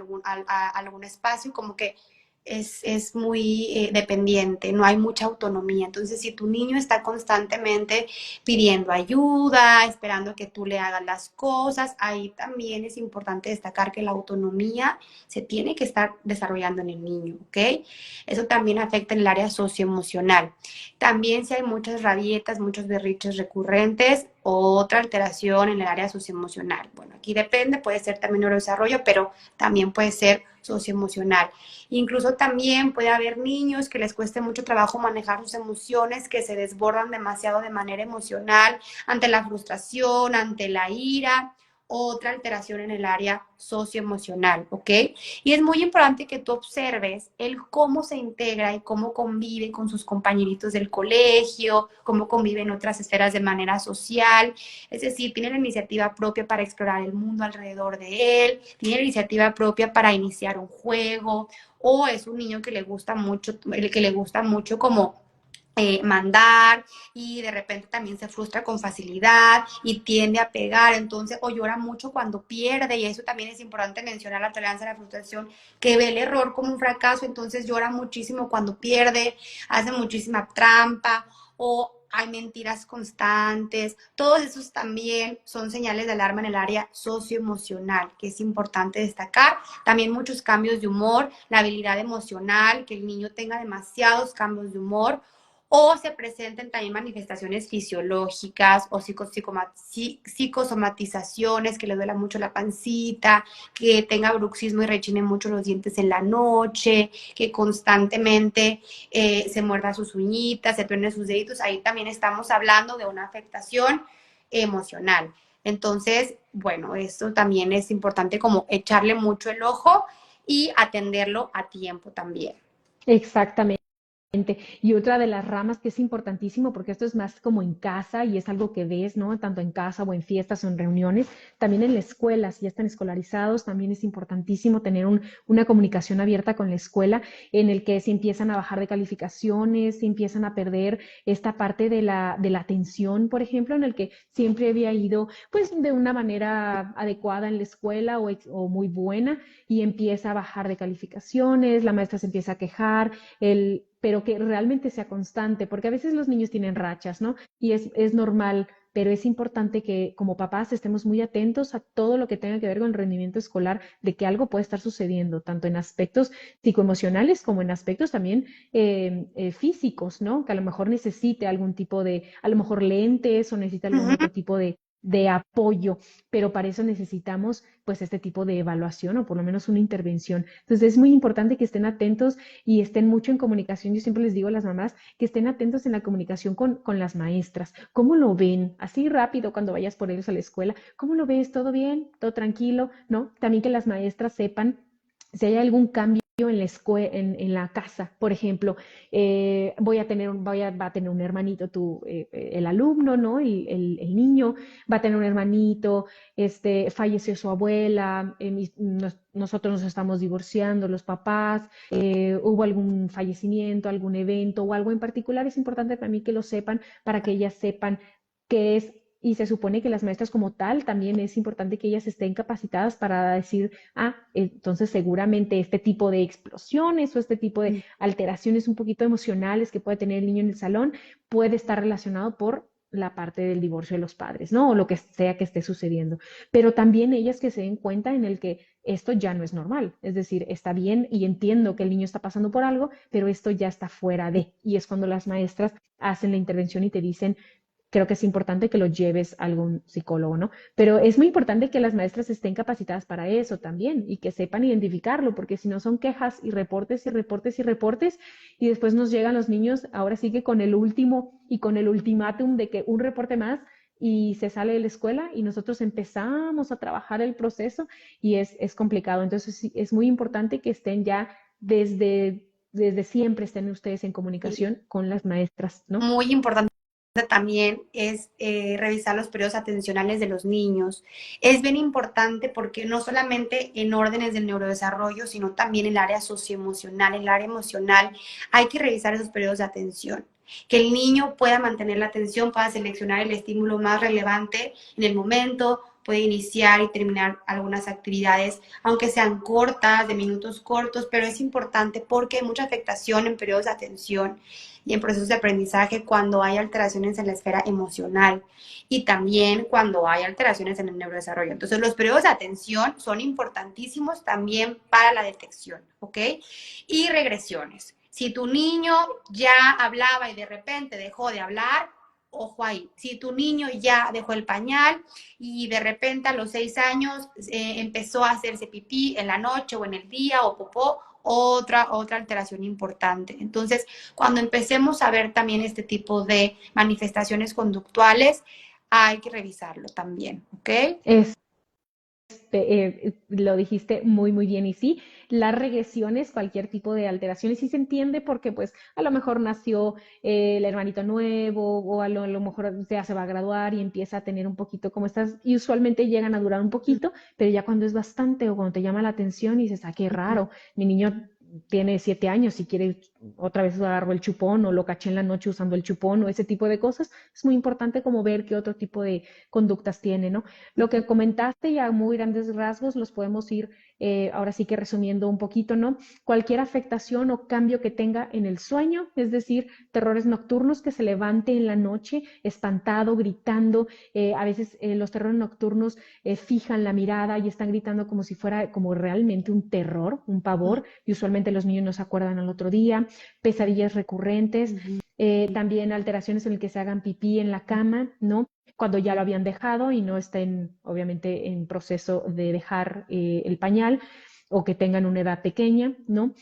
Speaker 3: algún espacio, como que es muy dependiente, no hay mucha autonomía. Entonces, si tu niño está constantemente pidiendo ayuda, esperando que tú le hagas las cosas, ahí también es importante destacar que la autonomía se tiene que estar desarrollando en el niño, ¿ok? Eso también afecta en el área socioemocional. También si hay muchas rabietas, muchos berriches recurrentes, otra alteración en el área socioemocional. Bueno, aquí depende, puede ser también neurodesarrollo, pero también puede ser socioemocional. Incluso también puede haber niños que les cueste mucho trabajo manejar sus emociones, que se desbordan demasiado de manera emocional ante la frustración, ante la ira, otra alteración en el área socioemocional, ¿ok? Y es muy importante que tú observes el cómo se integra y cómo convive con sus compañeritos del colegio, cómo convive en otras esferas de manera social, es decir, tiene la iniciativa propia para explorar el mundo alrededor de él, tiene la iniciativa propia para iniciar un juego, o es un niño que le gusta mucho, como mandar y de repente también se frustra con facilidad y tiende a pegar, entonces, o llora mucho cuando pierde, y eso también es importante mencionar, la tolerancia a la frustración, que ve el error como un fracaso, entonces llora muchísimo cuando pierde, hace muchísima trampa, o hay mentiras constantes. Todos esos también son señales de alarma en el área socioemocional, que es importante destacar. También muchos cambios de humor, la habilidad emocional, que el niño tenga demasiados cambios de humor, o se presenten también manifestaciones fisiológicas o psicosomatizaciones, que le duela mucho la pancita, que tenga bruxismo y rechine mucho los dientes en la noche, que constantemente se muerda sus uñitas, se truene sus deditos. Ahí también estamos hablando de una afectación emocional. Entonces, bueno, esto también es importante, como echarle mucho el ojo y atenderlo a tiempo también.
Speaker 2: Exactamente. Y otra de las ramas que es importantísimo, porque esto es más como en casa y es algo que ves, ¿no? Tanto en casa o en fiestas o en reuniones, también en la escuela, si ya están escolarizados, también es importantísimo tener una comunicación abierta con la escuela en el que se empiezan a bajar de calificaciones, se empiezan a perder esta parte de la atención, por ejemplo, en el que siempre había ido pues de una manera adecuada en la escuela o muy buena y empieza a bajar de calificaciones, la maestra se empieza a quejar, pero que realmente sea constante, porque a veces los niños tienen rachas, ¿no? Y es normal, pero es importante que como papás estemos muy atentos a todo lo que tenga que ver con el rendimiento escolar, de que algo puede estar sucediendo, tanto en aspectos psicoemocionales como en aspectos también físicos, ¿no? Que a lo mejor necesite algún tipo a lo mejor lentes o necesita algún otro tipo de apoyo, pero para eso necesitamos pues este tipo de evaluación o por lo menos una intervención. Entonces es muy importante que estén atentos y estén mucho en comunicación. Yo siempre les digo a las mamás que estén atentos en la comunicación con las maestras. ¿Cómo lo ven? Así rápido cuando vayas por ellos a la escuela. ¿Cómo lo ves? ¿Todo bien? ¿Todo tranquilo? ¿No? También que las maestras sepan si hay algún cambio en la casa, por ejemplo, va a tener un hermanito, el alumno, ¿no? El niño va a tener un hermanito, falleció su abuela, nosotros nos estamos divorciando, los papás, hubo algún fallecimiento, algún evento o algo en particular. Es importante para mí que lo sepan, para que ellas sepan qué es. Y se supone que las maestras como tal también es importante que ellas estén capacitadas para decir, entonces seguramente este tipo de explosiones o este tipo de alteraciones un poquito emocionales que puede tener el niño en el salón puede estar relacionado por la parte del divorcio de los padres, ¿no? O lo que sea que esté sucediendo. Pero también ellas que se den cuenta en el que esto ya no es normal. Es decir, está bien y entiendo que el niño está pasando por algo, pero esto ya está fuera de. Y es cuando las maestras hacen la intervención y te dicen, creo que es importante que lo lleves a algún psicólogo, ¿no? Pero es muy importante que las maestras estén capacitadas para eso también y que sepan identificarlo, porque si no son quejas y reportes y reportes y reportes, y después nos llegan los niños, ahora sí que con el último y con el ultimátum de que un reporte más y se sale de la escuela y nosotros empezamos a trabajar el proceso y es complicado. Entonces sí, es muy importante que estén ya desde siempre, estén ustedes en comunicación con las maestras, ¿no?
Speaker 3: Muy importante también es revisar los periodos atencionales de los niños. Es bien importante porque no solamente en órdenes del neurodesarrollo, sino también en el área socioemocional. En el área emocional hay que revisar esos periodos de atención. Que el niño pueda mantener la atención, pueda seleccionar el estímulo más relevante en el momento, puede iniciar y terminar algunas actividades, aunque sean cortas, de minutos cortos, pero es importante porque hay mucha afectación en periodos de atención y en procesos de aprendizaje cuando hay alteraciones en la esfera emocional y también cuando hay alteraciones en el neurodesarrollo. Entonces, los periodos de atención son importantísimos también para la detección, ¿ok? Y regresiones. Si tu niño ya hablaba y de repente dejó de hablar, ojo ahí. Si tu niño ya dejó el pañal y de repente a los 6 años empezó a hacerse pipí en la noche o en el día o popó, otra alteración importante. Entonces, cuando empecemos a ver también este tipo de manifestaciones conductuales, hay que revisarlo también, ¿ok?
Speaker 2: Es lo dijiste muy, muy bien. Y sí, las regresiones, cualquier tipo de alteraciones, sí se entiende porque pues a lo mejor nació el hermanito nuevo o a lo mejor ya se va a graduar y empieza a tener un poquito como estas, y usualmente llegan a durar un poquito, pero ya cuando es bastante o cuando te llama la atención y dices, qué raro, mi niño tiene 7 años y quiere otra vez agarró el chupón o lo caché en la noche usando el chupón o ese tipo de cosas, es muy importante como ver qué otro tipo de conductas tiene, ¿no? Lo que comentaste ya a muy grandes rasgos los podemos ir ahora sí que resumiendo un poquito, ¿no? Cualquier afectación o cambio que tenga en el sueño, es decir, terrores nocturnos, que se levante en la noche espantado, gritando, a veces los terrores nocturnos fijan la mirada y están gritando como si fuera como realmente un terror, un pavor, y usualmente los niños no se acuerdan al otro día, pesadillas recurrentes, también alteraciones en el que se hagan pipí en la cama, ¿no? Cuando ya lo habían dejado y no estén, obviamente, en proceso de dejar el pañal o que tengan una edad pequeña, ¿no?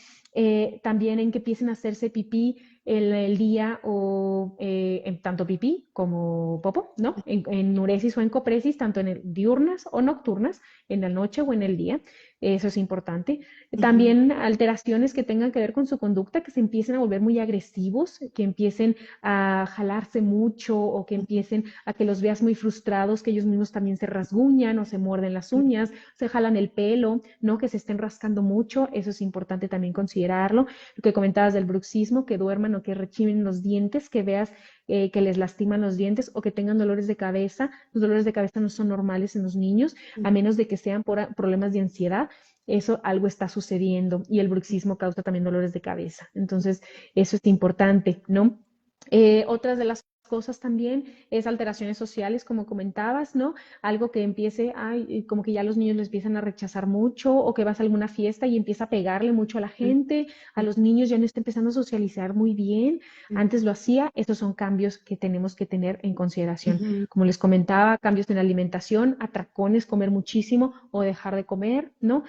Speaker 2: También en que empiecen a hacerse pipí en el día o en tanto pipí como popo, ¿no? En nuresis o en copresis, tanto en diurnas o nocturnas, en la noche o en el día. Eso es importante. También alteraciones que tengan que ver con su conducta, que se empiecen a volver muy agresivos, que empiecen a jalarse mucho o que empiecen a que los veas muy frustrados, que ellos mismos también se rasguñan o se muerden las uñas, se jalan el pelo, ¿no? Que se estén rascando mucho, eso es importante también considerarlo. Lo que comentabas del bruxismo, que duerman o que rechimen los dientes, que veas que les lastiman los dientes o que tengan dolores de cabeza. Los dolores de cabeza no son normales en los niños, a menos de que sean por problemas de ansiedad. Eso algo está sucediendo y el bruxismo causa también dolores de cabeza. Entonces, eso es importante, ¿no? Otras de las cosas también es alteraciones sociales, como comentabas, ¿no? Algo que empiece, como que ya los niños les empiezan a rechazar mucho o que vas a alguna fiesta y empieza a pegarle mucho a la gente, a los niños ya no está empezando a socializar muy bien, antes lo hacía, estos son cambios que tenemos que tener en consideración. Como les comentaba, cambios en la alimentación, atracones, comer muchísimo o dejar de comer, ¿no?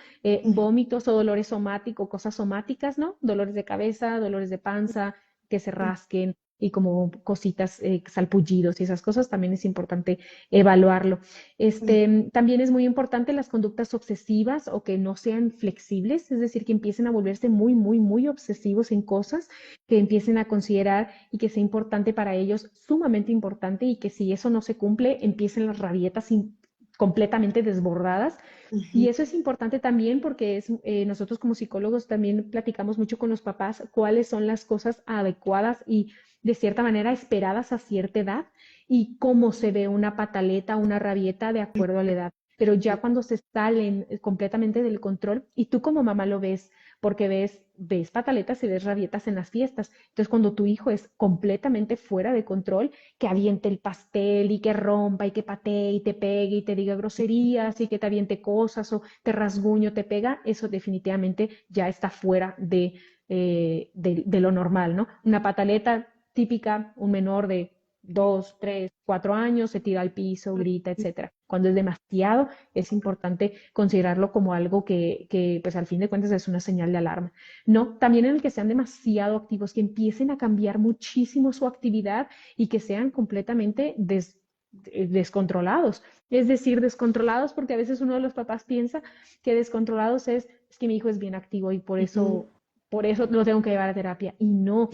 Speaker 2: Vómitos o dolores somáticos, cosas somáticas, ¿no? Dolores de cabeza, dolores de panza, que se rasquen, y como cositas, salpullidos y esas cosas, también es importante evaluarlo. También es muy importante las conductas obsesivas o que no sean flexibles, es decir, que empiecen a volverse muy, muy, muy obsesivos en cosas, que empiecen a considerar y que sea importante para ellos, sumamente importante, y que si eso no se cumple, empiecen las rabietas completamente desbordadas. Y
Speaker 3: Ujú.
Speaker 2: eso es importante también porque nosotros como psicólogos también platicamos mucho con los papás cuáles son las cosas adecuadas y de cierta manera esperadas a cierta edad y cómo se ve una pataleta, una rabieta de acuerdo a la edad. Pero ya cuando se salen completamente del control, y tú como mamá lo ves, porque ves pataletas y ves rabietas en las fiestas. Entonces, cuando tu hijo es completamente fuera de control, que aviente el pastel y que rompa y que patee y te pegue y te diga groserías y que te aviente cosas o te rasguño, te pega, eso definitivamente ya está fuera de lo normal, ¿no? Una pataleta típica, un menor de 2, 3, 4 años, se tira al piso, grita, etcétera. Cuando es demasiado, es importante considerarlo como algo que, pues al fin de cuentas es una señal de alarma. No, también en el que sean demasiado activos, que empiecen a cambiar muchísimo su actividad y que sean completamente descontrolados. Es decir, descontrolados porque a veces uno de los papás piensa que descontrolados es que mi hijo es bien activo y
Speaker 3: Ujú.
Speaker 2: por eso lo tengo que llevar a terapia. Y no,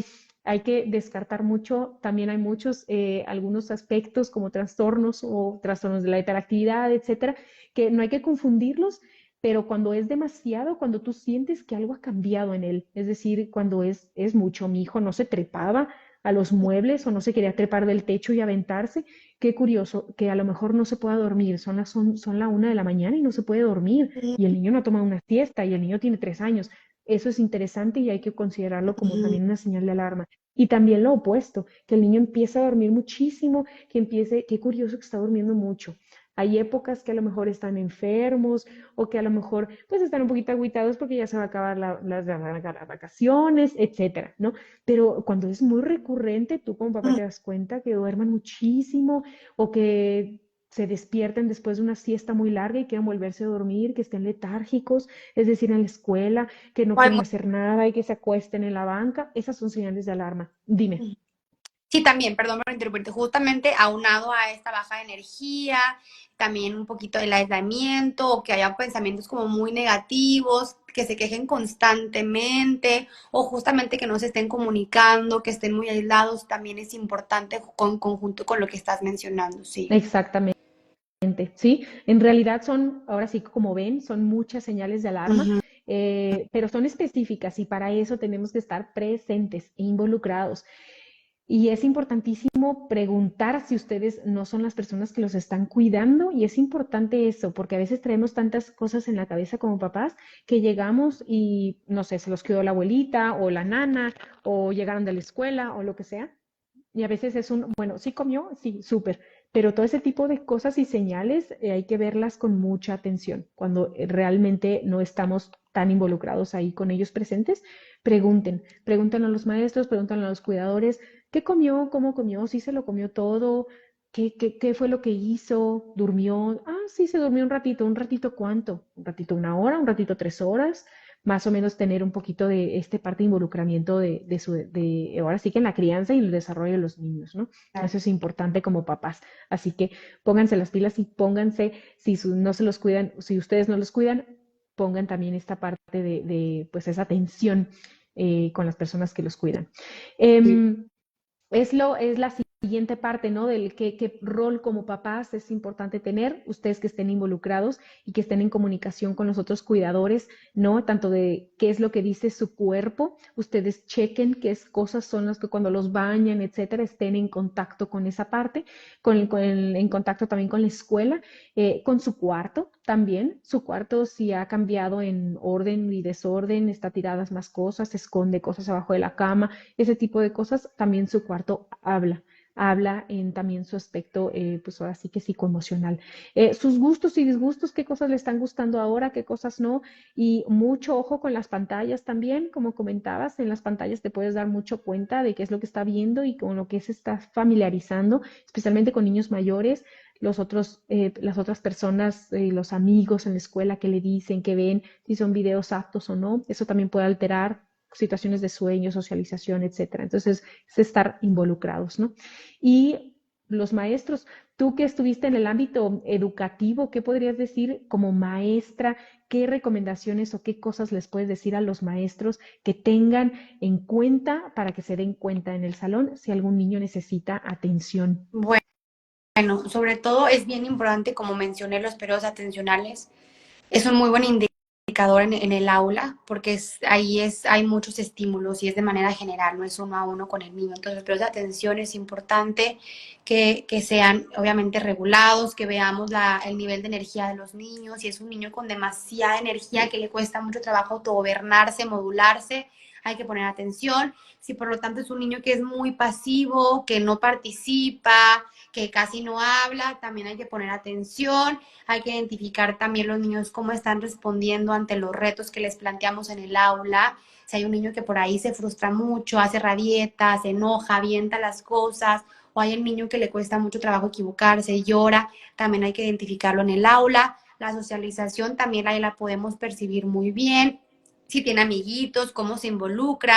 Speaker 2: hay que descartar mucho. También hay muchos, algunos aspectos como trastornos o trastornos de la hiperactividad, etcétera, que no hay que confundirlos, pero cuando es demasiado, cuando tú sientes que algo ha cambiado en él, es decir, cuando es mucho, mi hijo no se trepaba a los muebles o no se quería trepar del techo y aventarse, qué curioso que a lo mejor no se pueda dormir, son la 1 de la mañana y no se puede dormir, y el niño no ha tomado una siesta y el niño tiene 3 años. Eso es interesante y hay que considerarlo como
Speaker 3: Ujú.
Speaker 2: también una señal de alarma. Y también lo opuesto, que el niño empieza a dormir muchísimo, qué curioso que está durmiendo mucho. Hay épocas que a lo mejor están enfermos o que a lo mejor pues están un poquito agüitados porque ya se va a acabar las vacaciones, etcétera, ¿no? Pero cuando es muy recurrente, tú como papá te das cuenta que duermen muchísimo o que se despierten después de una siesta muy larga y quieran volverse a dormir, que estén letárgicos, es decir, en la escuela, que no
Speaker 3: Ay,
Speaker 2: quieren hacer nada y que se acuesten en la banca. Esas son señales de alarma. Dime.
Speaker 3: sí, también, perdón por interrumpirte, justamente aunado a esta baja de energía, también un poquito del aislamiento, o que haya pensamientos como muy negativos, que se quejen constantemente, o justamente que no se estén comunicando, que estén muy aislados, también es importante con conjunto con lo que estás mencionando, sí.
Speaker 2: Exactamente. Sí, en realidad son, ahora sí, como ven, son muchas señales de alarma,
Speaker 3: Ujú.
Speaker 2: pero son específicas y para eso tenemos que estar presentes e involucrados. Y es importantísimo preguntar si ustedes no son las personas que los están cuidando, y es importante eso, porque a veces traemos tantas cosas en la cabeza como papás que llegamos y, no sé, se los cuidó la abuelita o la nana o llegaron de la escuela o lo que sea. Y a veces bueno, sí comió, sí, súper, pero todo ese tipo de cosas y señales, hay que verlas con mucha atención. Cuando realmente no estamos tan involucrados ahí con ellos presentes, pregunten a los maestros, pregunten a los cuidadores, ¿qué comió? ¿Cómo comió? ¿Sí se lo comió todo? ¿Qué fue lo que hizo? ¿Durmió? Ah, sí, se durmió un ratito ¿cuánto? ¿Un ratito 1 hora? ¿Un ratito 3 horas? Más o menos tener un poquito de este parte de involucramiento ahora sí que en la crianza y el desarrollo de los niños, ¿no? Eso es importante como papás. Así que pónganse las pilas y pónganse, no se los cuidan, si ustedes no los cuidan, pongan también esta parte pues esa atención, con las personas que los cuidan. Em, es la siguiente parte, ¿no? Del qué rol como papás es importante tener, ustedes que estén involucrados y que estén en comunicación con los otros cuidadores, ¿no? Tanto de qué es lo que dice su cuerpo, ustedes chequen qué cosas son las que cuando los bañan, etcétera, estén en contacto con esa parte, en contacto también con la escuela, con su cuarto también, su cuarto si ha cambiado en orden y desorden, está tiradas más cosas, se esconde cosas abajo de la cama, ese tipo de cosas, también su cuarto habla en también su aspecto, pues ahora sí que psicoemocional. Sus gustos y disgustos, qué cosas le están gustando ahora, qué cosas no, y mucho ojo con las pantallas también, como comentabas, en las pantallas te puedes dar mucho cuenta de qué es lo que está viendo y con lo que se está familiarizando, especialmente con niños mayores, las otras personas, los amigos en la escuela que le dicen, que ven, si son videos aptos o no, eso también puede alterar situaciones de sueño, socialización, etcétera. Entonces, es estar involucrados, ¿no? Y los maestros, tú que estuviste en el ámbito educativo, ¿qué podrías decir como maestra? ¿Qué recomendaciones o qué cosas les puedes decir a los maestros que tengan en cuenta para que se den cuenta en el salón si algún niño necesita atención?
Speaker 3: Bueno, sobre todo es bien importante, como mencioné, los periodos atencionales. Es un muy buen indicador en el aula porque hay muchos estímulos y es de manera general, no es uno a uno con el niño. Entonces, los periodos de atención es importante que sean obviamente regulados, que veamos el nivel de energía de los niños. Si es un niño con demasiada energía que le cuesta mucho trabajo autogobernarse, modularse, hay que poner atención. Si por lo tanto es un niño que es muy pasivo, que no participa, que casi no habla, también hay que poner atención. Hay que identificar también los niños cómo están respondiendo ante los retos que les planteamos en el aula. Si hay un niño que por ahí se frustra mucho, hace rabietas, se enoja, avienta las cosas, o hay el niño que le cuesta mucho trabajo equivocarse, llora, también hay que identificarlo en el aula. La socialización también ahí la podemos percibir muy bien. Si tiene amiguitos, cómo se involucra.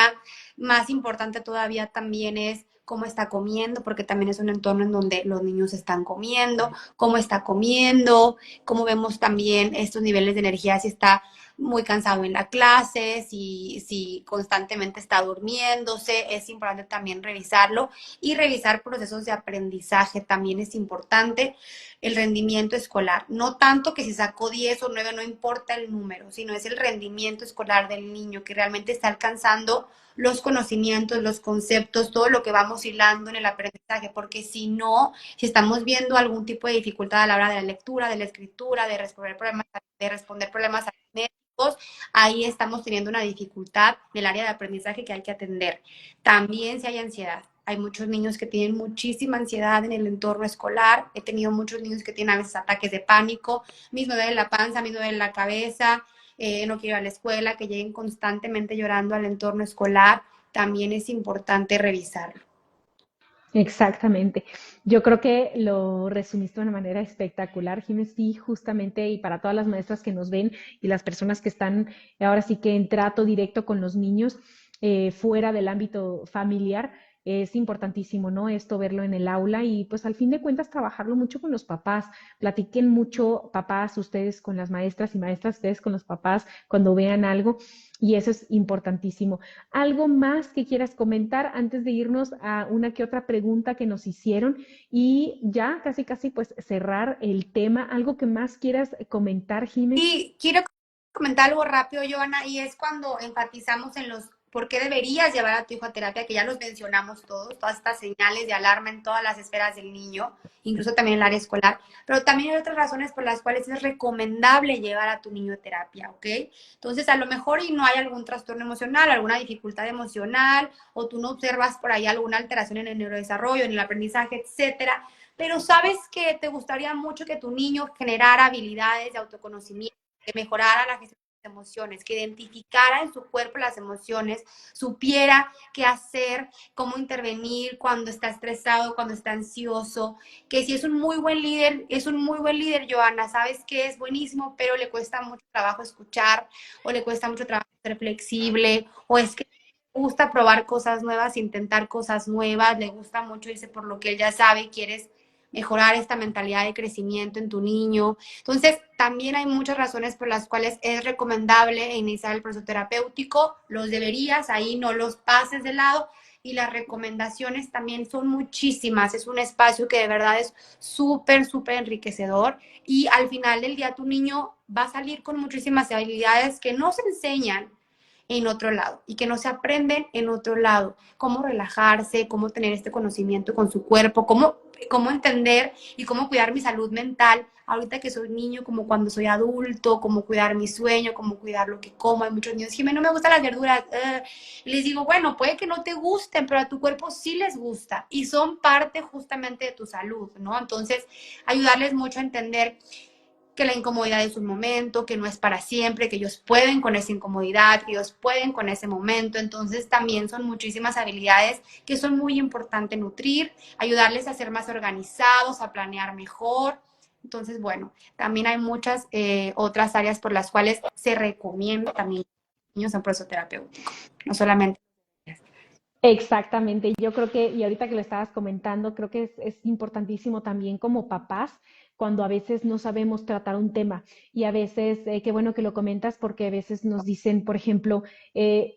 Speaker 3: Más importante todavía también es cómo está comiendo, porque también es un entorno en donde los niños están comiendo, cómo está comiendo, cómo vemos también estos niveles de energía, si está muy cansado en la clase, si constantemente está durmiéndose, es importante también revisarlo y revisar procesos de aprendizaje también es importante, el rendimiento escolar, no tanto que si sacó 10 o 9 no importa el número, sino es el rendimiento escolar del niño que realmente está alcanzando los conocimientos, los conceptos, todo lo que vamos hilando en el aprendizaje, porque si no, si estamos viendo algún tipo de dificultad a la hora de la lectura, de la escritura, de responder problemas aritméticos, ahí estamos teniendo una dificultad del área de aprendizaje que hay que atender. También si hay ansiedad. Hay muchos niños que tienen muchísima ansiedad en el entorno escolar. He tenido muchos niños que tienen a veces ataques de pánico, mismo duele la panza, mismo duele la cabeza, no quiero ir a la escuela, que lleguen constantemente llorando al entorno escolar, también es importante revisarlo.
Speaker 2: Exactamente. Yo creo que lo resumiste de una manera espectacular, Jiménez, sí, justamente, y para todas las maestras que nos ven y las personas que están ahora sí que en trato directo con los niños fuera del ámbito familiar, es importantísimo, ¿no? Esto verlo en el aula y pues al fin de cuentas trabajarlo mucho con los papás. Platiquen mucho, papás, ustedes con las maestras y maestras, ustedes con los papás cuando vean algo y eso es importantísimo. ¿Algo más que quieras comentar antes de irnos a una que otra pregunta que nos hicieron y ya casi casi pues cerrar el tema? ¿Algo que más quieras comentar, Jimé?
Speaker 3: Y quiero comentar algo rápido, Joana, y es cuando enfatizamos en los por qué deberías llevar a tu hijo a terapia, que ya los mencionamos todos, todas estas señales de alarma en todas las esferas del niño, incluso también en el área escolar, pero también hay otras razones por las cuales es recomendable llevar a tu niño a terapia, ¿ok? Entonces, a lo mejor y no hay algún trastorno emocional, alguna dificultad emocional, o tú no observas por ahí alguna alteración en el neurodesarrollo, en el aprendizaje, etcétera, pero sabes que te gustaría mucho que tu niño generara habilidades de autoconocimiento, que mejorara la gestión de las emociones, que identificara en su cuerpo las emociones, supiera qué hacer, cómo intervenir cuando está estresado, cuando está ansioso, que si es un muy buen líder, Joana, sabes que es buenísimo, pero le cuesta mucho trabajo escuchar, o le cuesta mucho trabajo ser flexible, o es que le gusta probar cosas nuevas, intentar cosas nuevas, le gusta mucho irse por lo que él ya sabe y quieres mejorar esta mentalidad de crecimiento en tu niño. Entonces, también hay muchas razones por las cuales es recomendable iniciar el proceso terapéutico. Los deberías, ahí no los pases de lado. Y las recomendaciones también son muchísimas. Es un espacio que de verdad es súper, súper enriquecedor. Y al final del día tu niño va a salir con muchísimas habilidades que no se enseñan en otro lado y que no se aprenden en otro lado. Cómo relajarse, cómo tener este conocimiento con su cuerpo, cómo entender y cómo cuidar mi salud mental ahorita que soy niño, como cuando soy adulto, cómo cuidar mi sueño, cómo cuidar lo que como. Hay muchos niños que no me gustan las verduras. Y les digo, bueno, puede que no te gusten, pero a tu cuerpo sí les gusta y son parte justamente de tu salud, ¿no? Entonces, ayudarles mucho a entender que la incomodidad es un momento, que no es para siempre, que ellos pueden con esa incomodidad, que ellos pueden con ese momento. Entonces también son muchísimas habilidades que son muy importantes nutrir, ayudarles a ser más organizados, a planear mejor. Entonces, bueno, también hay muchas otras áreas por las cuales se recomienda también niños en proceso terapéutico, no solamente.
Speaker 2: Exactamente, yo creo que, y ahorita que lo estabas comentando, creo que es importantísimo también como papás, cuando a veces no sabemos tratar un tema y a veces, qué bueno que lo comentas porque a veces nos dicen, por ejemplo,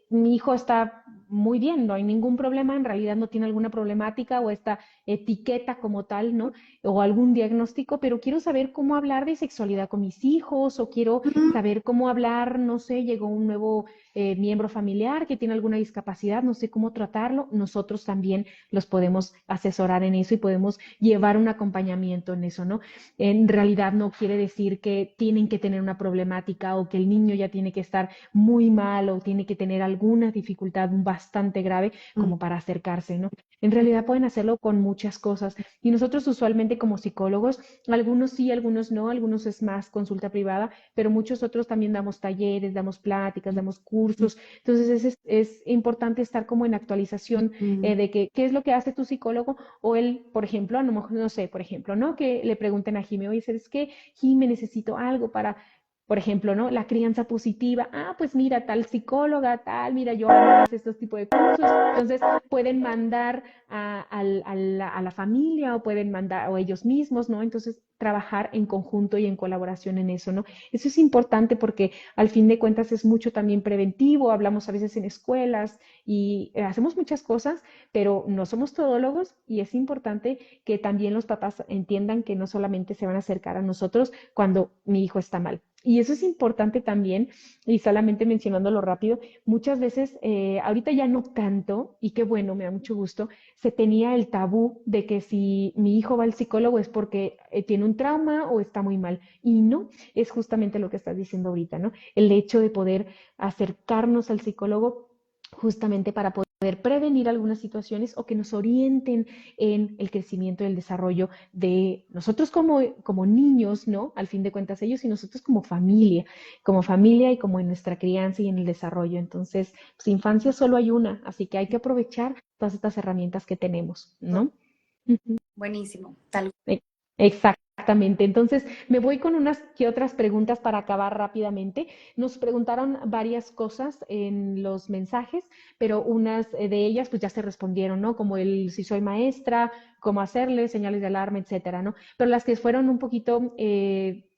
Speaker 2: mi hijo está muy bien, no hay ningún problema, en realidad no tiene alguna problemática o esta etiqueta como tal, ¿no? O algún diagnóstico, pero quiero saber cómo hablar de sexualidad con mis hijos o quiero saber cómo hablar, no sé, llegó un nuevo miembro familiar que tiene alguna discapacidad, no sé cómo tratarlo, nosotros también los podemos asesorar en eso y podemos llevar un acompañamiento en eso, ¿no? En realidad no quiere decir que tienen que tener una problemática o que el niño ya tiene que estar muy mal o tiene que tener alguna dificultad bastante grave como para acercarse, ¿no? En realidad pueden hacerlo con muchas cosas y nosotros usualmente como psicólogos, algunos sí, algunos no, algunos es más consulta privada, pero muchos otros también damos talleres, damos pláticas, damos cursos. Entonces es importante estar como en actualización de que, qué es lo que hace tu psicólogo o él, por ejemplo, a lo mejor, no sé, por ejemplo, ¿no? Que le pregunten a Jimé, oye, ¿sabes qué? Jimé, necesito algo para, por ejemplo, ¿no? La crianza positiva. Ah, pues mira, tal psicóloga, tal, mira, yo hago estos tipos de cursos. Entonces pueden mandar a la familia o pueden mandar, o ellos mismos, ¿no? Entonces trabajar en conjunto y en colaboración en eso, ¿no? Eso es importante porque al fin de cuentas es mucho también preventivo, hablamos a veces en escuelas y hacemos muchas cosas, pero no somos todólogos y es importante que también los papás entiendan que no solamente se van a acercar a nosotros cuando mi hijo está mal. Y eso es importante también, y solamente mencionándolo rápido, muchas veces, ahorita ya no tanto, y qué bueno, me da mucho gusto, se tenía el tabú de que si mi hijo va al psicólogo es porque tiene un trauma o está muy mal. Y no, es justamente lo que estás diciendo ahorita, ¿no? El hecho de poder acercarnos al psicólogo justamente para poder prevenir algunas situaciones o que nos orienten en el crecimiento y el desarrollo de nosotros como niños, ¿no? Al fin de cuentas ellos y nosotros como familia y como en nuestra crianza y en el desarrollo. Entonces, pues infancia solo hay una, así que hay que aprovechar todas estas herramientas que tenemos, ¿no?
Speaker 3: Buenísimo, tal.
Speaker 2: Exactamente. Entonces, me voy con unas que otras preguntas para acabar rápidamente. Nos preguntaron varias cosas en los mensajes, pero unas de ellas pues ya se respondieron, ¿no? Como el si soy maestra, cómo hacerle, señales de alarma, etcétera, ¿no? Pero las que fueron un poquito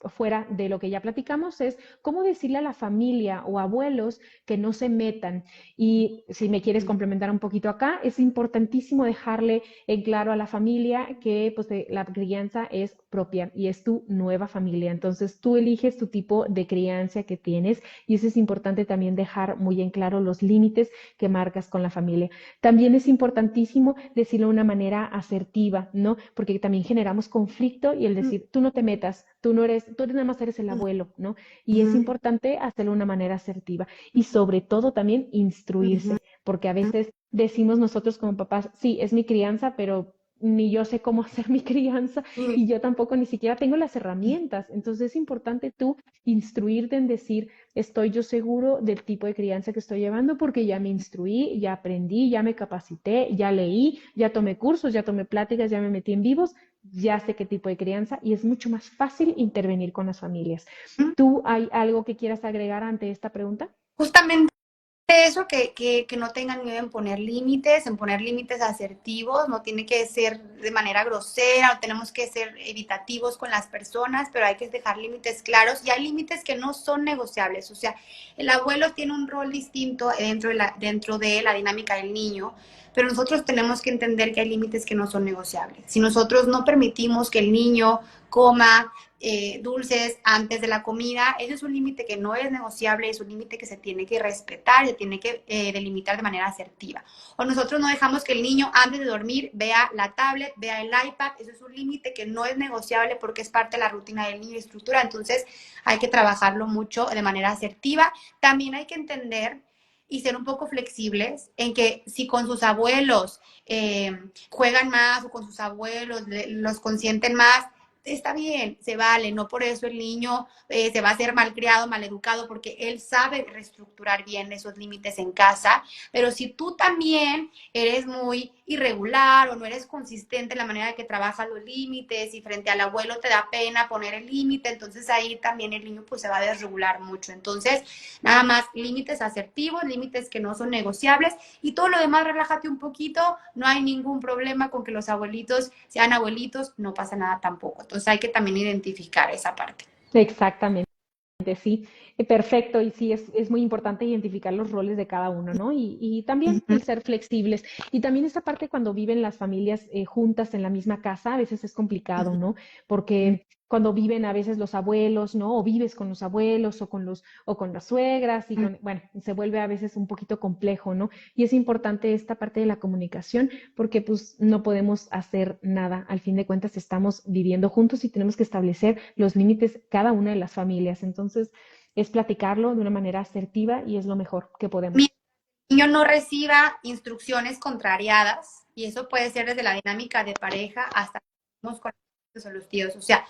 Speaker 2: fuera de lo que ya platicamos es cómo decirle a la familia o abuelos que no se metan. Y si me quieres complementar un poquito acá, es importantísimo dejarle en claro a la familia que pues, la crianza es propia y es tu nueva familia. Entonces tú eliges tu tipo de crianza que tienes y eso es importante también dejar muy en claro los límites que marcas con la familia. También es importantísimo decirlo de una manera asertiva, ¿no? Porque también generamos conflicto y el decir, tú no te metas, tú nada más eres el abuelo, ¿no? Y es importante hacerlo de una manera asertiva y sobre todo también instruirse, porque a veces decimos nosotros como papás, sí, es mi crianza, pero ni yo sé cómo hacer mi crianza y yo tampoco ni siquiera tengo las herramientas. Entonces es importante tú instruirte en decir, estoy yo seguro del tipo de crianza que estoy llevando porque ya me instruí, ya aprendí, ya me capacité, ya leí, ya tomé cursos, ya tomé pláticas, ya me metí en vivos, ya sé qué tipo de crianza y es mucho más fácil intervenir con las familias. ¿Tú hay algo que quieras agregar ante esta pregunta?
Speaker 3: Justamente eso, que no tengan miedo en poner límites asertivos, no tiene que ser de manera grosera, no tenemos que ser evitativos con las personas, pero hay que dejar límites claros y hay límites que no son negociables, o sea, el abuelo tiene un rol distinto dentro de la dinámica del niño, pero nosotros tenemos que entender que hay límites que no son negociables. Si nosotros no permitimos que el niño coma dulces antes de la comida, ese es un límite que no es negociable, es un límite que se tiene que respetar, se tiene que delimitar de manera asertiva. O nosotros no dejamos que el niño antes de dormir vea la tablet, vea el iPad, eso es un límite que no es negociable porque es parte de la rutina del niño y estructura, entonces hay que trabajarlo mucho de manera asertiva. También hay que entender y ser un poco flexibles en que si con sus abuelos juegan más o con sus abuelos los consienten más, está bien, se vale, no por eso el niño se va a hacer malcriado, maleducado, porque él sabe reestructurar bien esos límites en casa, pero si tú también eres muy irregular o no eres consistente en la manera que trabajas los límites y frente al abuelo te da pena poner el límite, entonces ahí también el niño pues se va a desregular mucho. Entonces, nada más límites asertivos, límites que no son negociables y todo lo demás relájate un poquito, no hay ningún problema con que los abuelitos sean abuelitos, no pasa nada tampoco. Entonces hay que también identificar esa parte.
Speaker 2: Exactamente. Sí, perfecto. Y sí, es muy importante identificar los roles de cada uno, ¿no? Y también el ser flexibles. Y también esta parte cuando viven las familias juntas en la misma casa, a veces es complicado, ¿no? Porque cuando viven a veces los abuelos, ¿no? O vives con los abuelos o con las suegras y bueno, se vuelve a veces un poquito complejo, ¿no? Y es importante esta parte de la comunicación porque pues no podemos hacer nada. Al fin de cuentas estamos viviendo juntos y tenemos que establecer los límites cada una de las familias. Entonces, es platicarlo de una manera asertiva y es lo mejor que podemos.
Speaker 3: El niño no reciba instrucciones contrariadas, y eso puede ser desde la dinámica de pareja hasta con los tíos. O sea,